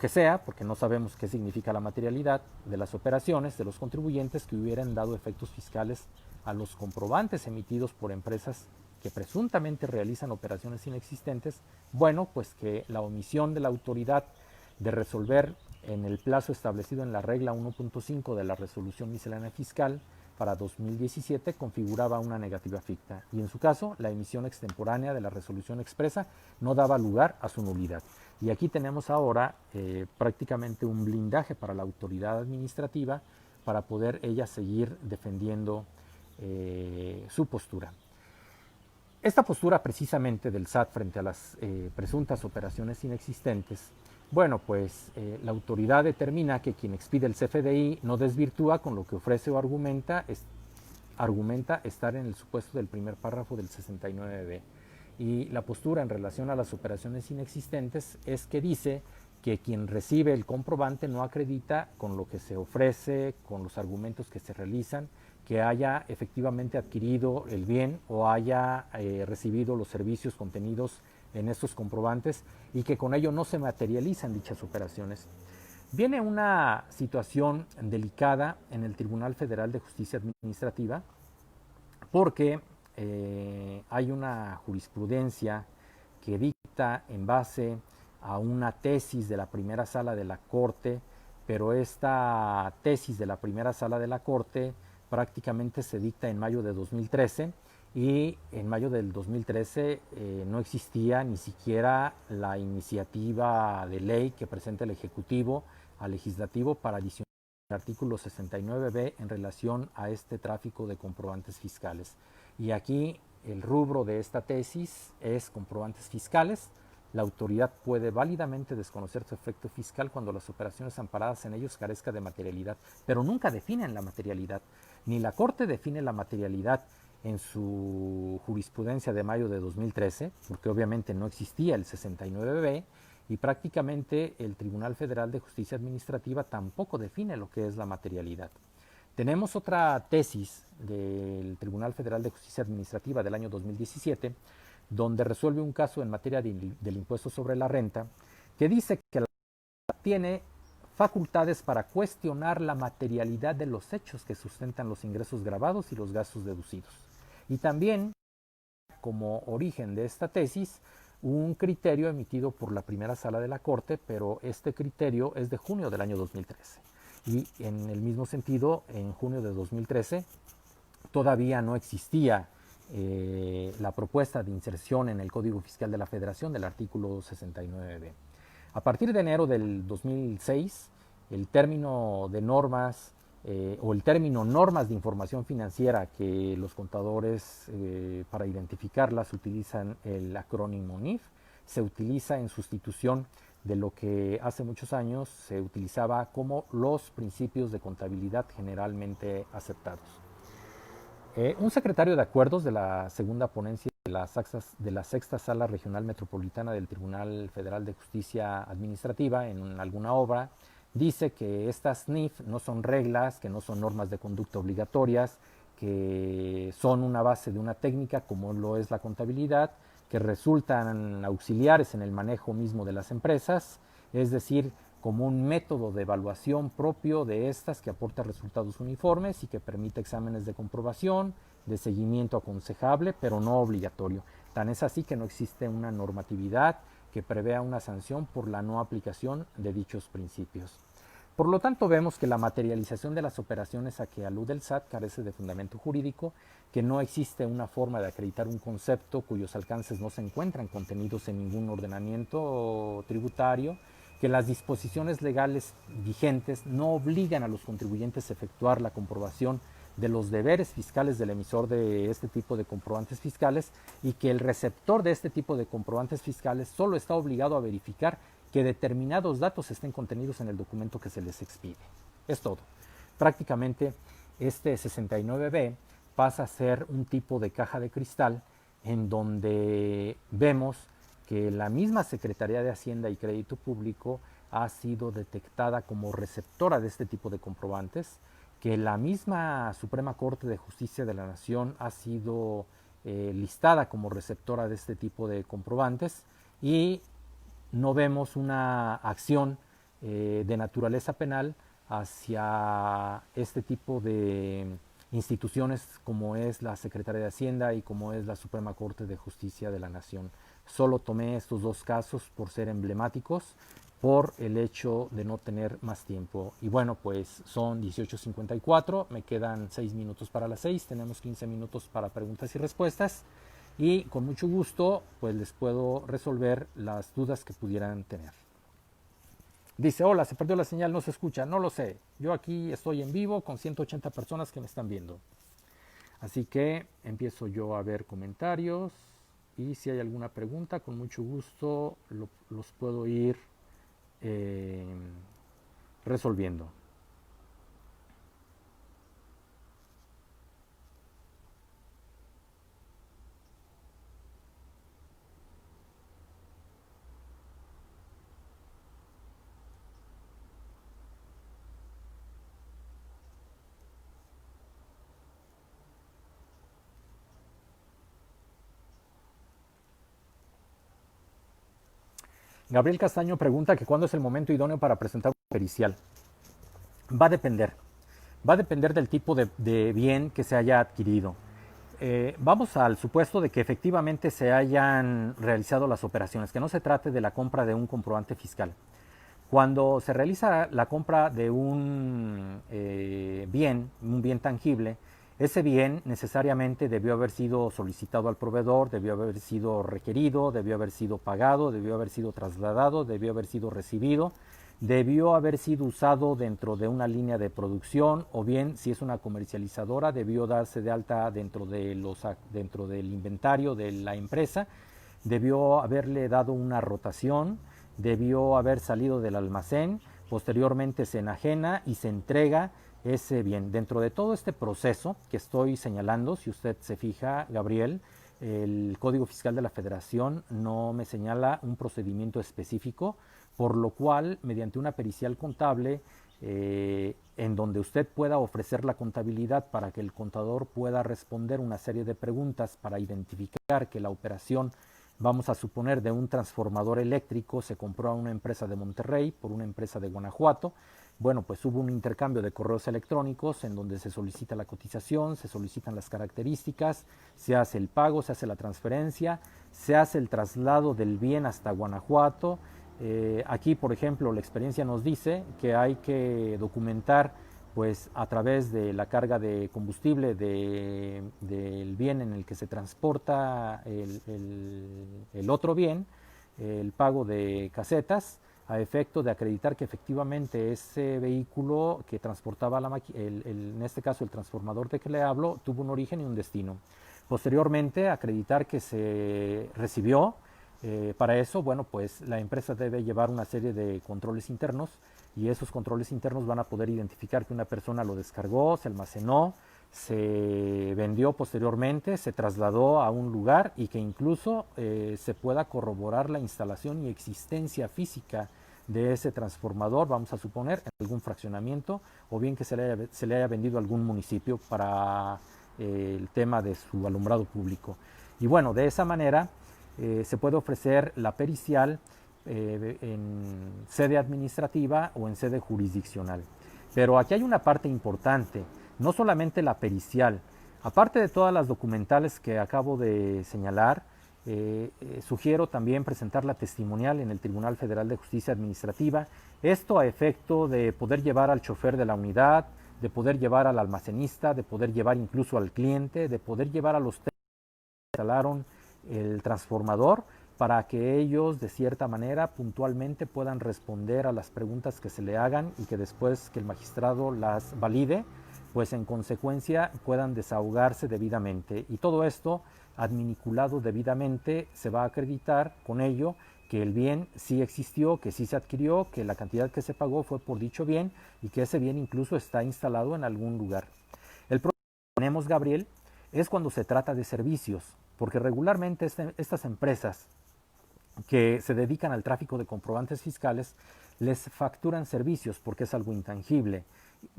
sea, porque no sabemos qué significa la materialidad de las operaciones de los contribuyentes que hubieran dado efectos fiscales a los comprobantes emitidos por empresas que presuntamente realizan operaciones inexistentes. Bueno, pues que la omisión de la autoridad de resolver en el plazo establecido en la regla 1.5 de la resolución miscelánea fiscal para 2017 configuraba una negativa ficta, y en su caso la emisión extemporánea de la resolución expresa no daba lugar a su nulidad. Y aquí tenemos ahora prácticamente un blindaje para la autoridad administrativa para poder ella seguir defendiendo su postura. Esta postura precisamente del SAT frente a las presuntas operaciones inexistentes, bueno, pues la autoridad determina que quien expide el CFDI no desvirtúa con lo que ofrece o argumenta estar en el supuesto del primer párrafo del 69b. Y la postura en relación a las operaciones inexistentes es que dice que quien recibe el comprobante no acredita con lo que se ofrece, con los argumentos que se realizan, que haya efectivamente adquirido el bien o haya recibido los servicios contenidos en estos comprobantes, y que con ello no se materializan dichas operaciones. Viene una situación delicada en el Tribunal Federal de Justicia Administrativa porque hay una jurisprudencia que dicta en base a una tesis de la primera sala de la Corte, pero esta tesis de la primera sala de la Corte prácticamente se dicta en mayo de 2013, y en mayo del 2013 no existía ni siquiera la iniciativa de ley que presenta el Ejecutivo al Legislativo para adicionar el artículo 69b en relación a este tráfico de comprobantes fiscales. Y aquí el rubro de esta tesis es comprobantes fiscales. La autoridad puede válidamente desconocer su efecto fiscal cuando las operaciones amparadas en ellos carezcan de materialidad, pero nunca definen la materialidad. Ni la Corte define la materialidad en su jurisprudencia de mayo de 2013, porque obviamente no existía el 69b, y prácticamente el Tribunal Federal de Justicia Administrativa tampoco define lo que es la materialidad. Tenemos otra tesis del Tribunal Federal de Justicia Administrativa del año 2017, donde resuelve un caso en materia del impuesto sobre la renta, que dice que la tiene facultades para cuestionar la materialidad de los hechos que sustentan los ingresos gravados y los gastos deducidos. Y también, como origen de esta tesis, un criterio emitido por la primera sala de la Corte, pero este criterio es de junio del año 2013. Y en el mismo sentido, en junio de 2013, todavía no existía la propuesta de inserción en el Código Fiscal de la Federación del artículo 69b. A partir de enero del 2006, el término de normas o el término normas de información financiera, que los contadores para identificarlas utilizan el acrónimo NIF, se utiliza en sustitución de lo que hace muchos años se utilizaba como los principios de contabilidad generalmente aceptados. Un secretario de acuerdos de la segunda ponencia de la sexta sala regional metropolitana del Tribunal Federal de Justicia Administrativa, en alguna obra, dice que estas NIF no son reglas, que no son normas de conducta obligatorias, que son una base de una técnica como lo es la contabilidad, que resultan auxiliares en el manejo mismo de las empresas, es decir, como un método de evaluación propio de estas que aporta resultados uniformes y que permite exámenes de comprobación, de seguimiento aconsejable, pero no obligatorio. Tan es así que no existe una normatividad que prevea una sanción por la no aplicación de dichos principios. Por lo tanto, vemos que la materialización de las operaciones a que alude el SAT carece de fundamento jurídico, que no existe una forma de acreditar un concepto cuyos alcances no se encuentran contenidos en ningún ordenamiento tributario, que las disposiciones legales vigentes no obligan a los contribuyentes a efectuar la comprobación de los deberes fiscales del emisor de este tipo de comprobantes fiscales y que el receptor de este tipo de comprobantes fiscales solo está obligado a verificar que determinados datos estén contenidos en el documento que se les expide. Es todo. Prácticamente este 69B pasa a ser un tipo de caja de cristal en donde vemos que la misma Secretaría de Hacienda y Crédito Público ha sido detectada como receptora de este tipo de comprobantes, que la misma Suprema Corte de Justicia de la Nación ha sido listada como receptora de este tipo de comprobantes y no vemos una acción de naturaleza penal hacia este tipo de instituciones como es la Secretaría de Hacienda y como es la Suprema Corte de Justicia de la Nación. Solo tomé estos dos casos por ser emblemáticos, por el hecho de no tener más tiempo. Y bueno, pues son 18:54, me quedan 6 minutos para las 6, tenemos 15 minutos para preguntas y respuestas y con mucho gusto pues les puedo resolver las dudas que pudieran tener. Dice, hola, se perdió la señal, no se escucha, no lo sé. Yo aquí estoy en vivo con 180 personas que me están viendo. Así que empiezo yo a ver comentarios y si hay alguna pregunta, con mucho gusto los puedo ir resolviendo. Gabriel Castaño pregunta que cuándo es el momento idóneo para presentar un pericial. Va a depender. Va a depender del tipo de bien que se haya adquirido. Vamos al supuesto de que efectivamente se hayan realizado las operaciones, que no se trate de la compra de un comprobante fiscal. Cuando se realiza la compra de un bien tangible, ese bien necesariamente debió haber sido solicitado al proveedor, debió haber sido requerido, debió haber sido pagado, debió haber sido trasladado, debió haber sido recibido, debió haber sido usado dentro de una línea de producción o bien si es una comercializadora debió darse de alta dentro del inventario de la empresa, debió haberle dado una rotación, debió haber salido del almacén, posteriormente se enajena y se entrega ese bien. Dentro de todo este proceso que estoy señalando, si usted se fija, Gabriel, el Código Fiscal de la Federación no me señala un procedimiento específico, por lo cual, mediante una pericial contable, en donde usted pueda ofrecer la contabilidad para que el contador pueda responder una serie de preguntas para identificar que la operación Vamos a suponer de un transformador eléctrico se compró a una empresa de Monterrey por una empresa de Guanajuato. Bueno, pues hubo un intercambio de correos electrónicos en donde se solicita la cotización, se solicitan las características, se hace el pago, se hace la transferencia, se hace el traslado del bien hasta Guanajuato. Aquí, por ejemplo, la experiencia nos dice que hay que documentar pues a través de la carga de combustible del bien en el que se transporta el otro bien, el pago de casetas, a efecto de acreditar que efectivamente ese vehículo que transportaba en este caso el transformador de que le hablo, tuvo un origen y un destino. Posteriormente, acreditar que se recibió. Para eso, bueno, pues la empresa debe llevar una serie de controles internos y esos controles internos van a poder identificar que una persona lo descargó, se almacenó, se vendió posteriormente, se trasladó a un lugar y que incluso se pueda corroborar la instalación y existencia física de ese transformador, vamos a suponer, en algún fraccionamiento o bien que se le haya vendido a algún municipio para el tema de su alumbrado público. Y bueno, de esa manera se puede ofrecer la pericial en sede administrativa o en sede jurisdiccional. Pero aquí hay una parte importante, no solamente la pericial, aparte de todas las documentales que acabo de señalar, sugiero también presentar la testimonial en el Tribunal Federal de Justicia Administrativa, esto a efecto de poder llevar al chofer de la unidad, de poder llevar al almacenista, de poder llevar incluso al cliente, de poder llevar a los técnicos que instalaron el transformador para que ellos de cierta manera puntualmente puedan responder a las preguntas que se le hagan y que después que el magistrado las valide, pues en consecuencia puedan desahogarse debidamente. Y todo esto adminiculado debidamente se va a acreditar con ello que el bien sí existió, que sí se adquirió, que la cantidad que se pagó fue por dicho bien y que ese bien incluso está instalado en algún lugar. El problema que tenemos, Gabriel, es cuando se trata de servicios, porque regularmente estas empresas que se dedican al tráfico de comprobantes fiscales les facturan servicios porque es algo intangible,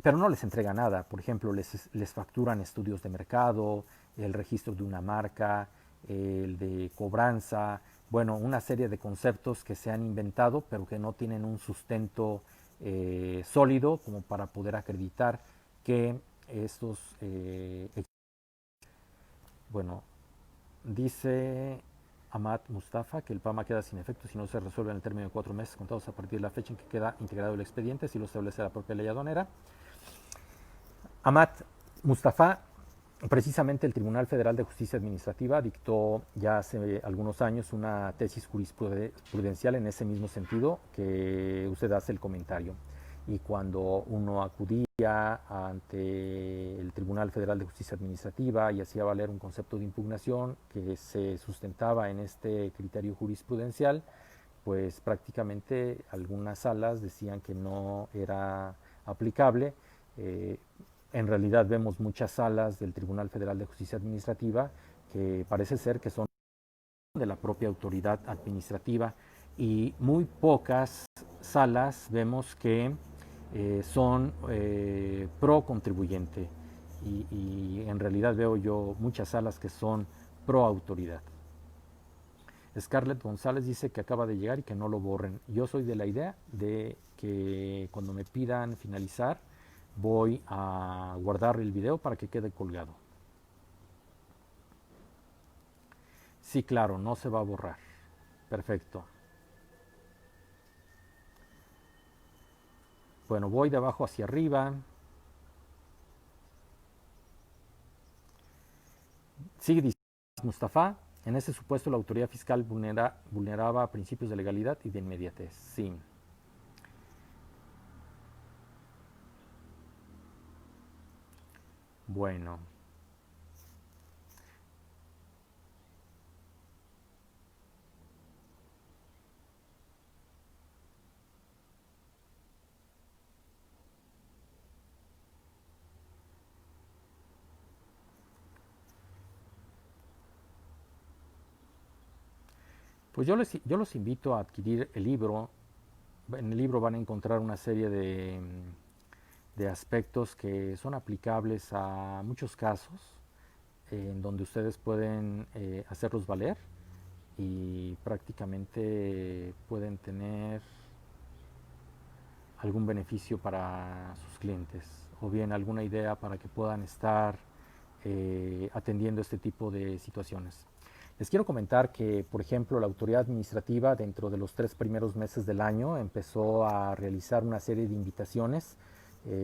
pero no les entrega nada. Por ejemplo, les facturan estudios de mercado, el registro de una marca, el de cobranza, bueno, una serie de conceptos que se han inventado pero que no tienen un sustento sólido como para poder acreditar que estos, bueno, dice Ahmad Mustafa que el PAMA queda sin efecto si no se resuelve en el término de 4 meses contados a partir de la fecha en que queda integrado el expediente, si lo establece la propia ley aduanera. Ahmad Mustafa, precisamente el Tribunal Federal de Justicia Administrativa dictó ya hace algunos años una tesis jurisprudencial en ese mismo sentido que usted hace el comentario. Y cuando uno acudía ante el Tribunal Federal de Justicia Administrativa y hacía valer un concepto de impugnación que se sustentaba en este criterio jurisprudencial, pues prácticamente algunas salas decían que no era aplicable. Eh, en realidad vemos muchas salas del Tribunal Federal de Justicia Administrativa que parece ser que son de la propia autoridad administrativa y muy pocas salas vemos que son pro contribuyente y en realidad veo yo muchas salas que son pro autoridad. Scarlett González dice que acaba de llegar y que no lo borren. Yo soy de la idea de que cuando me pidan finalizar voy a guardar el video para que quede colgado. Sí, claro, no se va a borrar. Perfecto. Bueno, voy de abajo hacia arriba. Sigue diciendo Mustafa, en ese supuesto la autoridad fiscal vulneraba principios de legalidad y de inmediatez. Sí. Bueno, pues yo los invito a adquirir el libro. En el libro van a encontrar una serie de aspectos que son aplicables a muchos casos en donde ustedes pueden hacerlos valer y prácticamente pueden tener algún beneficio para sus clientes o bien alguna idea para que puedan estar atendiendo este tipo de situaciones. Les quiero comentar que, por ejemplo, la autoridad administrativa dentro de los 3 primeros meses del año empezó a realizar una serie de invitaciones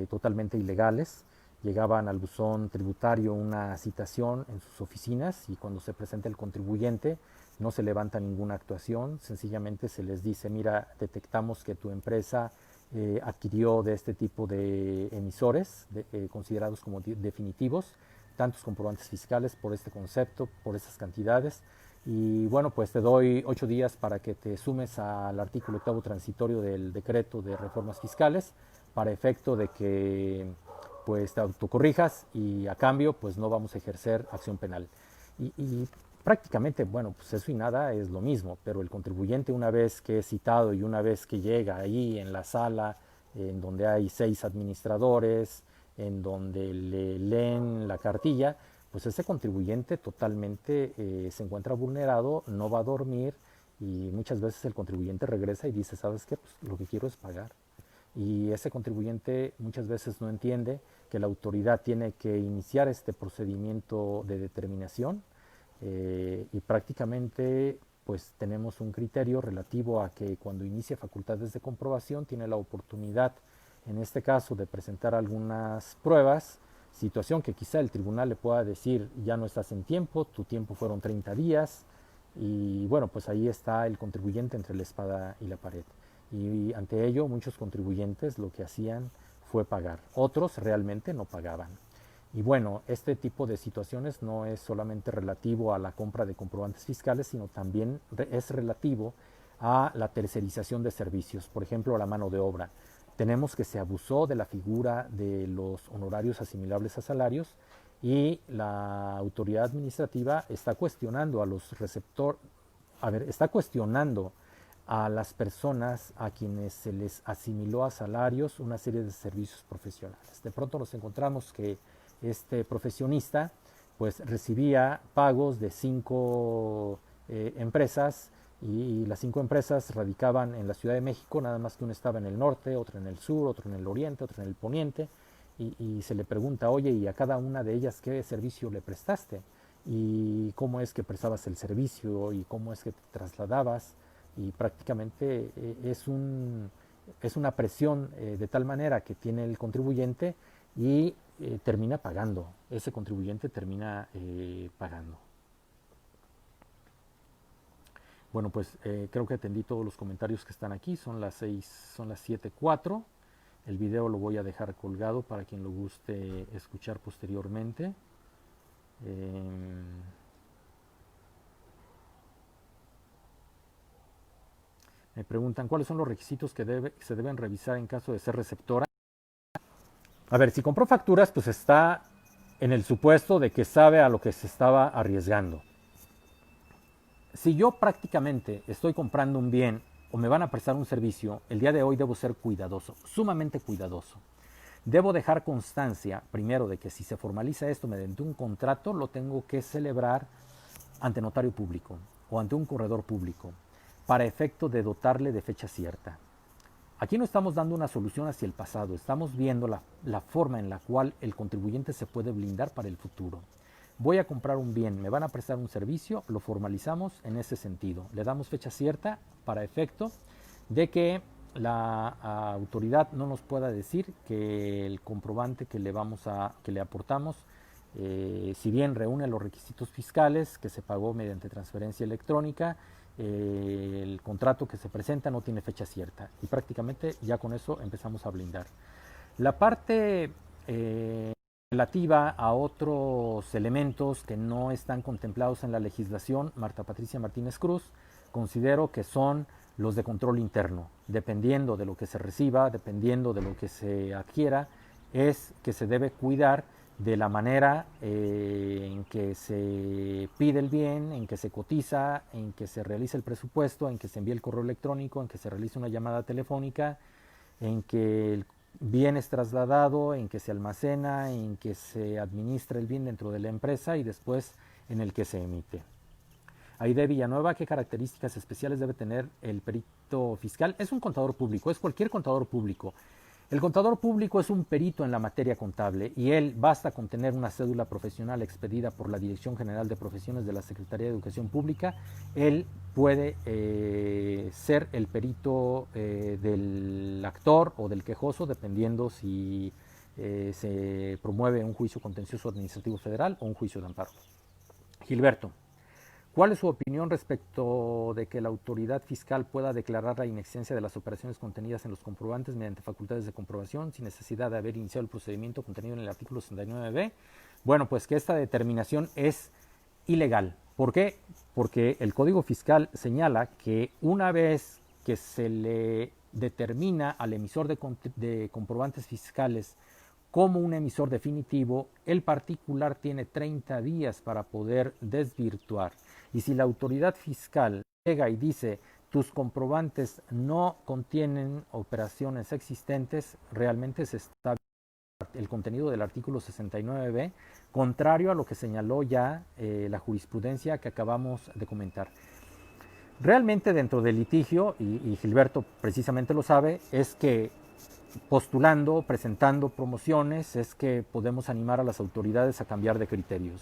totalmente ilegales. Llegaban al buzón tributario una citación en sus oficinas y cuando se presenta el contribuyente no se levanta ninguna actuación, sencillamente se les dice, mira, detectamos que tu empresa adquirió de este tipo de emisores considerados como definitivos, tantos comprobantes fiscales por este concepto, por estas cantidades. Y bueno, pues te doy 8 días para que te sumes al artículo 8º transitorio del decreto de reformas fiscales para efecto de que pues te autocorrijas y a cambio pues no vamos a ejercer acción penal. Y prácticamente, bueno, pues eso y nada es lo mismo, pero el contribuyente una vez que es citado y una vez que llega ahí en la sala, en donde hay 6 administradores, en donde le leen la cartilla, pues ese contribuyente totalmente se encuentra vulnerado, no va a dormir y muchas veces el contribuyente regresa y dice, ¿sabes qué? Pues lo que quiero es pagar. Y ese contribuyente muchas veces no entiende que la autoridad tiene que iniciar este procedimiento de determinación y prácticamente pues tenemos un criterio relativo a que cuando inicia facultades de comprobación tiene la oportunidad en este caso de presentar algunas pruebas, situación que quizá el tribunal le pueda decir ya no estás en tiempo, tu tiempo fueron 30 días y bueno, pues ahí está el contribuyente entre la espada y la pared. Y ante ello muchos contribuyentes lo que hacían fue pagar, otros realmente no pagaban. Y bueno, este tipo de situaciones no es solamente relativo a la compra de comprobantes fiscales, sino también es relativo a la tercerización de servicios, por ejemplo, a la mano de obra. Tenemos que se abusó de la figura de los honorarios asimilables a salarios y la autoridad administrativa está cuestionando a los receptores, está cuestionando a las personas a quienes se les asimiló a salarios una serie de servicios profesionales. De pronto nos encontramos que este profesionista pues recibía pagos de 5 empresas y las 5 empresas radicaban en la Ciudad de México, nada más que uno estaba en el norte, otro en el sur, otro en el oriente, otro en el poniente, y se le pregunta, oye, ¿y a cada una de ellas qué servicio le prestaste? ¿Y cómo es que prestabas el servicio? ¿Y cómo es que te trasladabas? Y prácticamente es una presión de tal manera que tiene el contribuyente y termina pagando, ese contribuyente termina pagando. Bueno, pues creo que atendí todos los comentarios que están aquí, son las 7:04. El video lo voy a dejar colgado para quien lo guste escuchar posteriormente. Me preguntan cuáles son los requisitos que se deben revisar en caso de ser receptora. A ver, si compró facturas, pues está en el supuesto de que sabe a lo que se estaba arriesgando. Si yo prácticamente estoy comprando un bien o me van a prestar un servicio, el día de hoy debo ser cuidadoso, sumamente cuidadoso. Debo dejar constancia, primero, de que si se formaliza esto mediante un contrato, lo tengo que celebrar ante notario público o ante un corredor público, para efecto de dotarle de fecha cierta. Aquí no estamos dando una solución hacia el pasado, estamos viendo la forma en la cual el contribuyente se puede blindar para el futuro. Voy a comprar un bien, me van a prestar un servicio, lo formalizamos en ese sentido. Le damos fecha cierta para efecto de que la autoridad no nos pueda decir que el comprobante que le aportamos, si bien reúne los requisitos fiscales, que se pagó mediante transferencia electrónica, el contrato que se presenta no tiene fecha cierta y prácticamente ya con eso empezamos a blindar. La parte relativa a otros elementos que no están contemplados en la legislación, Marta Patricia Martínez Cruz, considero que son los de control interno. Dependiendo de lo que se reciba, dependiendo de lo que se adquiera, es que se debe cuidar de la manera en que se pide el bien, en que se cotiza, en que se realiza el presupuesto, en que se envía el correo electrónico, en que se realiza una llamada telefónica, en que el bien es trasladado, en que se almacena, en que se administra el bien dentro de la empresa y después en el que se emite. Aide Villanueva, ¿qué características especiales debe tener el perito fiscal? Es un contador público, es cualquier contador público. El contador público es un perito en la materia contable y él basta con tener una cédula profesional expedida por la Dirección General de Profesiones de la Secretaría de Educación Pública. Él puede ser el perito del actor o del quejoso, dependiendo si se promueve un juicio contencioso administrativo federal o un juicio de amparo. Gilberto, ¿cuál es su opinión respecto de que la autoridad fiscal pueda declarar la inexistencia de las operaciones contenidas en los comprobantes mediante facultades de comprobación sin necesidad de haber iniciado el procedimiento contenido en el artículo 69b? Bueno, pues que esta determinación es ilegal. ¿Por qué? Porque el Código Fiscal señala que una vez que se le determina al emisor de comprobantes fiscales como un emisor definitivo, el particular tiene 30 días para poder desvirtuar. Y si la autoridad fiscal llega y dice tus comprobantes no contienen operaciones existentes, realmente se está el contenido del artículo 69b, contrario a lo que señaló ya la jurisprudencia que acabamos de comentar. Realmente dentro del litigio, y Gilberto precisamente lo sabe, es que postulando, presentando promociones, es que podemos animar a las autoridades a cambiar de criterios.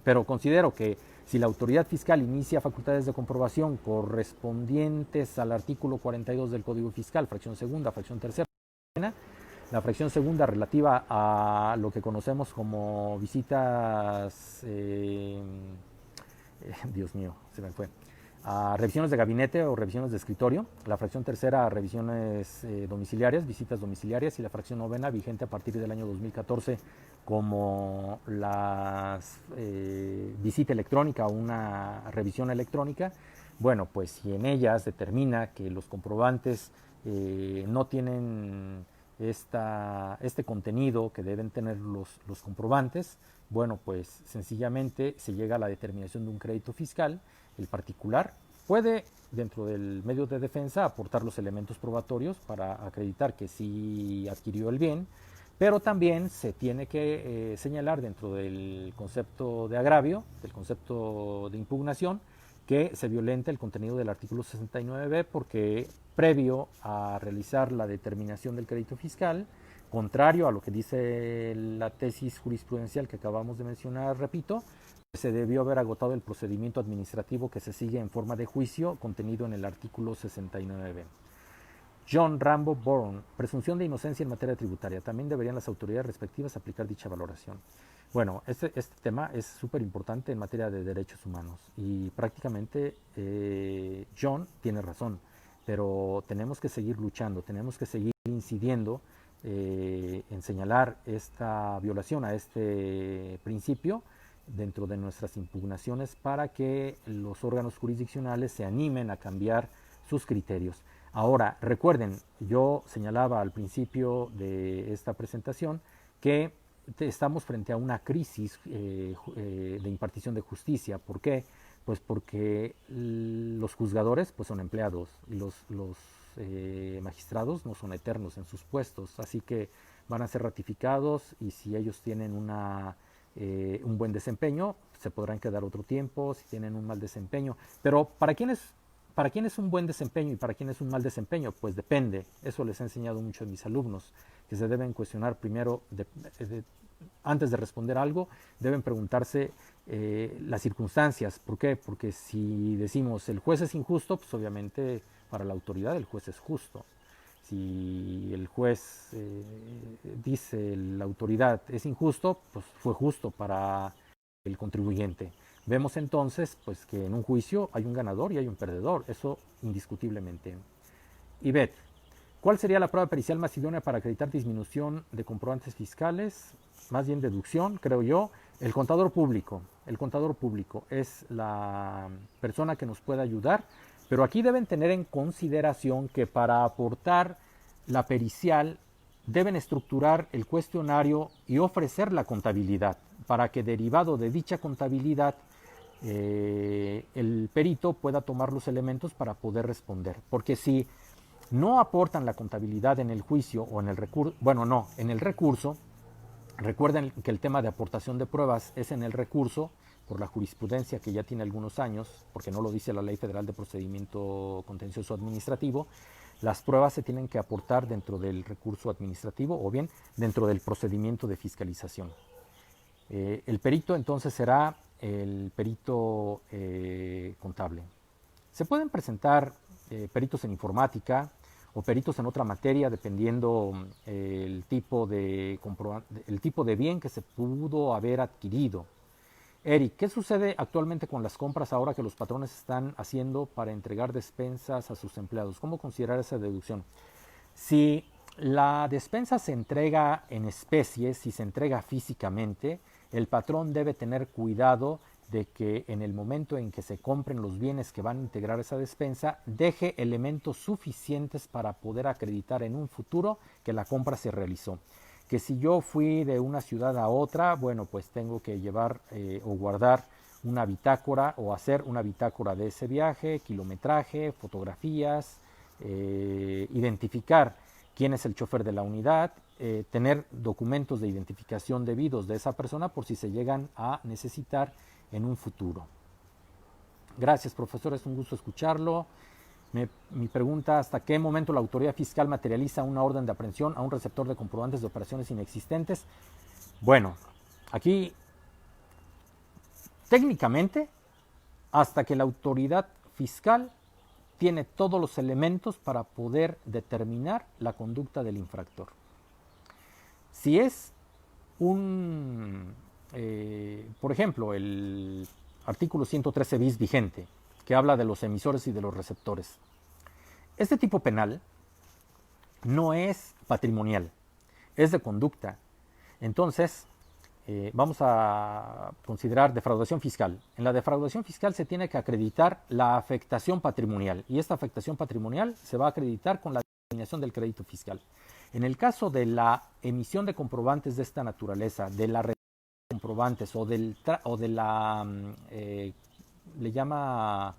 Pero considero que si la autoridad fiscal inicia facultades de comprobación correspondientes al artículo 42 del Código Fiscal, fracción segunda, fracción tercera, la fracción segunda relativa a lo que conocemos como visitas, Dios mío, se me fue, a revisiones de gabinete o revisiones de escritorio, la fracción tercera a revisiones domiciliarias, visitas domiciliarias, y la fracción novena vigente a partir del año 2014 como la visita electrónica o una revisión electrónica. Bueno, pues si en ellas determina que los comprobantes no tienen este contenido que deben tener los comprobantes, bueno, pues sencillamente se llega a la determinación de un crédito fiscal. El particular puede, dentro del medio de defensa, aportar los elementos probatorios para acreditar que sí adquirió el bien, pero también se tiene que señalar dentro del concepto de agravio, del concepto de impugnación, que se violenta el contenido del artículo 69b porque previo a realizar la determinación del crédito fiscal, contrario a lo que dice la tesis jurisprudencial que acabamos de mencionar, repito, se debió haber agotado el procedimiento administrativo que se sigue en forma de juicio contenido en el artículo 69b. John Rambo Bourne, presunción de inocencia en materia tributaria. También deberían las autoridades respectivas aplicar dicha valoración. Bueno, este tema es súper importante en materia de derechos humanos y prácticamente John tiene razón, pero tenemos que seguir luchando, tenemos que seguir incidiendo en señalar esta violación a este principio dentro de nuestras impugnaciones para que los órganos jurisdiccionales se animen a cambiar sus criterios. Ahora, recuerden, yo señalaba al principio de esta presentación que estamos frente a una crisis de impartición de justicia. ¿Por qué? Pues porque los juzgadores pues son empleados y los magistrados no son eternos en sus puestos, así que van a ser ratificados y si ellos tienen un buen desempeño, se podrán quedar otro tiempo, si tienen un mal desempeño. Pero ¿para quién es un buen desempeño y para quién es un mal desempeño? Pues depende. Eso les he enseñado mucho a mis alumnos, que se deben cuestionar primero, antes de responder algo, deben preguntarse las circunstancias. ¿Por qué? Porque si decimos el juez es injusto, pues obviamente para la autoridad el juez es justo. Si el juez dice la autoridad es injusto, pues fue justo para el contribuyente. Vemos entonces pues, que en un juicio hay un ganador y hay un perdedor, eso indiscutiblemente. Ivette, ¿cuál sería la prueba pericial más idónea para acreditar disminución de comprobantes fiscales? Más bien deducción, creo yo. El contador público. El contador público es la persona que nos puede ayudar, pero aquí deben tener en consideración que para aportar la pericial deben estructurar el cuestionario y ofrecer la contabilidad para que derivado de dicha contabilidad el perito pueda tomar los elementos para poder responder. Porque si no aportan la contabilidad en el juicio o en el recurso, en el recurso, Recuerden que el tema de aportación de pruebas es en el recurso, por la jurisprudencia que ya tiene algunos años, porque no lo dice la Ley Federal de Procedimiento Contencioso Administrativo. Las pruebas se tienen que aportar dentro del recurso administrativo o bien dentro del procedimiento de fiscalización. El perito entonces será el perito contable. Se pueden presentar peritos en informática o peritos en otra materia, dependiendo el tipo de bien que se pudo haber adquirido. Eric, ¿qué sucede actualmente con las compras ahora que los patrones están haciendo para entregar despensas a sus empleados? ¿Cómo considerar esa deducción? Si la despensa se entrega en especie, si se entrega físicamente, el patrón debe tener cuidado de que en el momento en que se compren los bienes que van a integrar esa despensa, deje elementos suficientes para poder acreditar en un futuro que la compra se realizó. Que si yo fui de una ciudad a otra, bueno, pues tengo que llevar o guardar una bitácora o hacer una bitácora de ese viaje, kilometraje, fotografías, identificar quién es el chofer de la unidad, tener documentos de identificación debidos de esa persona por si se llegan a necesitar en un futuro. Gracias, profesor, es un gusto escucharlo. Mi pregunta, ¿hasta qué momento la autoridad fiscal materializa una orden de aprehensión a un receptor de comprobantes de operaciones inexistentes? Bueno, aquí técnicamente hasta que la autoridad fiscal tiene todos los elementos para poder determinar la conducta del infractor. Si es por ejemplo, el artículo 113 bis vigente, que habla de los emisores y de los receptores. Este tipo penal no es patrimonial, es de conducta. Entonces, vamos a considerar defraudación fiscal. En la defraudación fiscal se tiene que acreditar la afectación patrimonial, y esta afectación patrimonial se va a acreditar con la determinación del crédito fiscal. En el caso de la emisión de comprobantes de esta naturaleza, de la comprobantes o de la le llama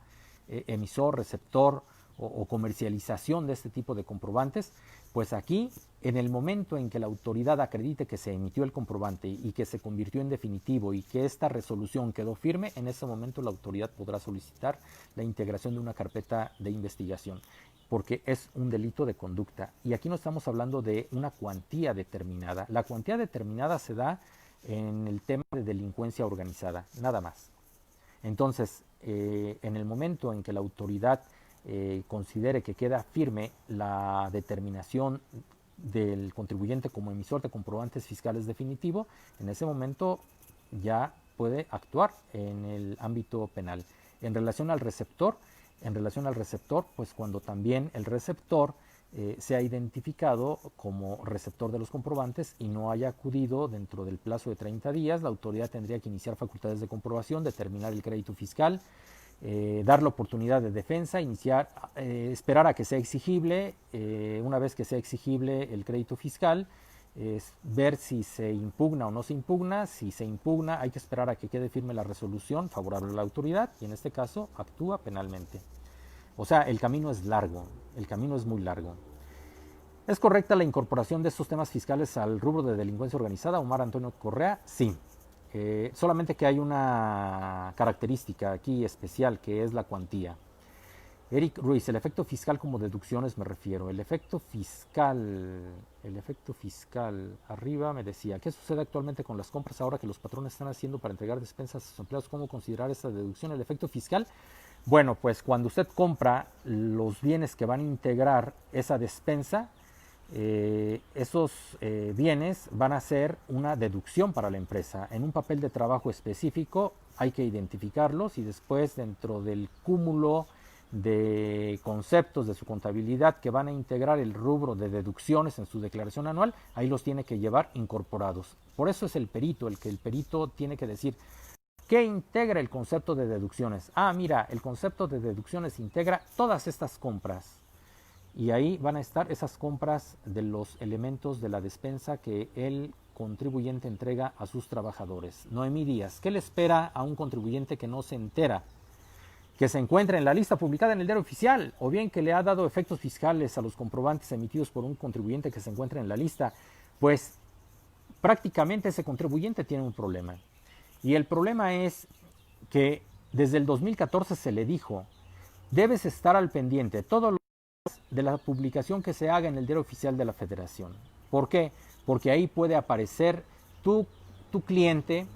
emisor, receptor o comercialización de este tipo de comprobantes, pues aquí en el momento en que la autoridad acredite que se emitió el comprobante y que se convirtió en definitivo y que esta resolución quedó firme, en ese momento la autoridad podrá solicitar la integración de una carpeta de investigación, porque es un delito de conducta. Y aquí no estamos hablando de una cuantía determinada. La cuantía determinada se da en el tema de delincuencia organizada, nada más. Entonces, en el momento en que la autoridad considere que queda firme la determinación del contribuyente como emisor de comprobantes fiscales definitivo, en ese momento ya puede actuar en el ámbito penal. En relación al receptor, pues cuando también el receptor se ha identificado como receptor de los comprobantes y no haya acudido dentro del plazo de 30 días, la autoridad tendría que iniciar facultades de comprobación, determinar el crédito fiscal, dar la oportunidad de defensa, esperar a que sea exigible, una vez que sea exigible el crédito fiscal, ver si se impugna o no se impugna. Si se impugna, hay que esperar a que quede firme la resolución favorable a la autoridad y en este caso actúa penalmente. O sea, el camino es largo, el camino es muy largo. ¿Es correcta la incorporación de estos temas fiscales al rubro de delincuencia organizada, Omar Antonio Correa? Sí. Solamente que hay una característica aquí especial, que es la cuantía. Eric Ruiz, el efecto fiscal como deducciones me refiero. El efecto fiscal, arriba me decía, ¿qué sucede actualmente con las compras ahora que los patrones están haciendo para entregar despensas a sus empleados? ¿Cómo considerar esta deducción? El efecto fiscal, bueno, pues cuando usted compra los bienes que van a integrar esa despensa, esos bienes van a ser una deducción para la empresa. En un papel de trabajo específico hay que identificarlos y después dentro del cúmulo de conceptos de su contabilidad que van a integrar el rubro de deducciones en su declaración anual, ahí los tiene que llevar incorporados. Por eso es el perito, el perito tiene que decir ¿qué integra el concepto de deducciones? Mira, el concepto de deducciones integra todas estas compras. Y ahí van a estar esas compras de los elementos de la despensa que el contribuyente entrega a sus trabajadores. Noemí Díaz, ¿qué le espera a un contribuyente que no se entera? Que se encuentra en la lista publicada en el diario oficial, o bien que le ha dado efectos fiscales a los comprobantes emitidos por un contribuyente que se encuentra en la lista. Pues prácticamente ese contribuyente tiene un problema. Y el problema es que desde el 2014 se le dijo, debes estar al pendiente todos los días de la publicación que se haga en el Diario Oficial de la Federación. ¿Por qué? Porque ahí puede aparecer tu cliente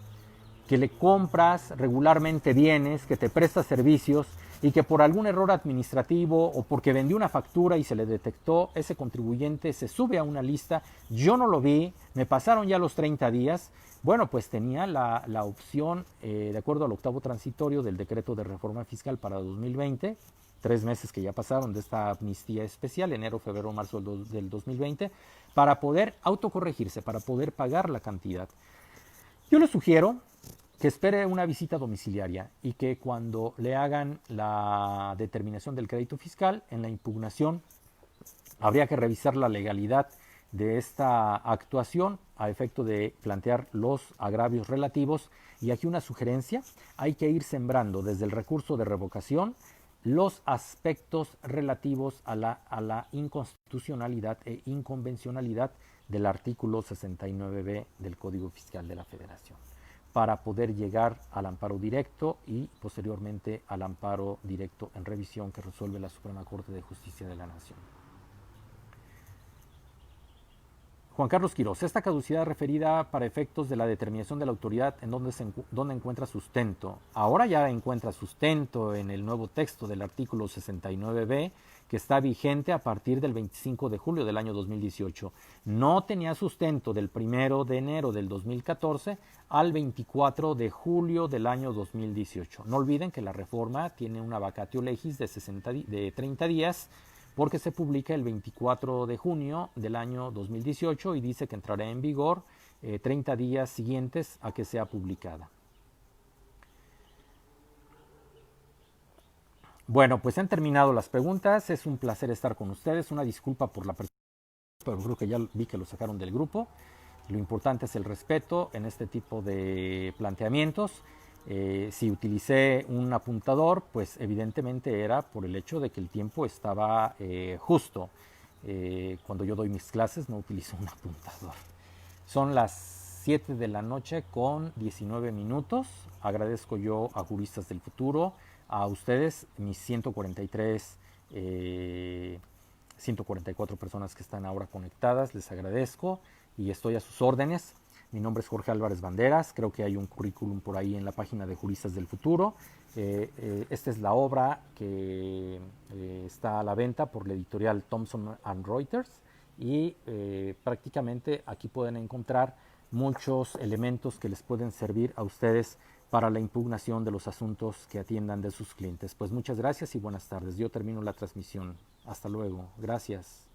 que le compras regularmente bienes, que te presta servicios y que por algún error administrativo o porque vendió una factura y se le detectó, ese contribuyente se sube a una lista. Yo no lo vi, me pasaron ya los 30 días. Bueno, pues tenía la opción, de acuerdo al octavo transitorio del decreto de reforma fiscal para 2020, 3 meses que ya pasaron de esta amnistía especial, enero, febrero, marzo del 2020, para poder autocorregirse, para poder pagar la cantidad. Yo le sugiero que espere una visita domiciliaria y que cuando le hagan la determinación del crédito fiscal, en la impugnación, habría que revisar la legalidad de esta actuación a efecto de plantear los agravios relativos. Y aquí una sugerencia, hay que ir sembrando desde el recurso de revocación los aspectos relativos a la inconstitucionalidad e inconvencionalidad del artículo 69b del Código Fiscal de la Federación, para poder llegar al amparo directo y posteriormente al amparo directo en revisión que resuelve la Suprema Corte de Justicia de la Nación. Juan Carlos Quirós, esta caducidad referida para efectos de la determinación de la autoridad en donde encuentra sustento. Ahora ya encuentra sustento en el nuevo texto del artículo 69b, que está vigente a partir del 25 de julio del año 2018. No tenía sustento del 1 de enero del 2014 al 24 de julio del año 2018. No olviden que la reforma tiene una vacatio legis de 30 días, porque se publica el 24 de junio del año 2018 y dice que entrará en vigor 30 días siguientes a que sea publicada. Bueno, pues han terminado las preguntas. Es un placer estar con ustedes. Una disculpa por la persona, pero creo que ya vi que lo sacaron del grupo. Lo importante es el respeto en este tipo de planteamientos. Si utilicé un apuntador, pues evidentemente era por el hecho de que el tiempo estaba justo. Cuando yo doy mis clases no utilizo un apuntador. Son las 7 de la noche con 19 minutos. Agradezco yo a Juristas del Futuro, a ustedes, mis 144 personas que están ahora conectadas, les agradezco y estoy a sus órdenes. Mi nombre es Jorge Álvarez Banderas, creo que hay un currículum por ahí en la página de Juristas del Futuro. Esta es la obra que está a la venta por la editorial Thomson & Reuters y prácticamente aquí pueden encontrar muchos elementos que les pueden servir a ustedes para la impugnación de los asuntos que atiendan de sus clientes. Pues muchas gracias y buenas tardes. Yo termino la transmisión. Hasta luego. Gracias.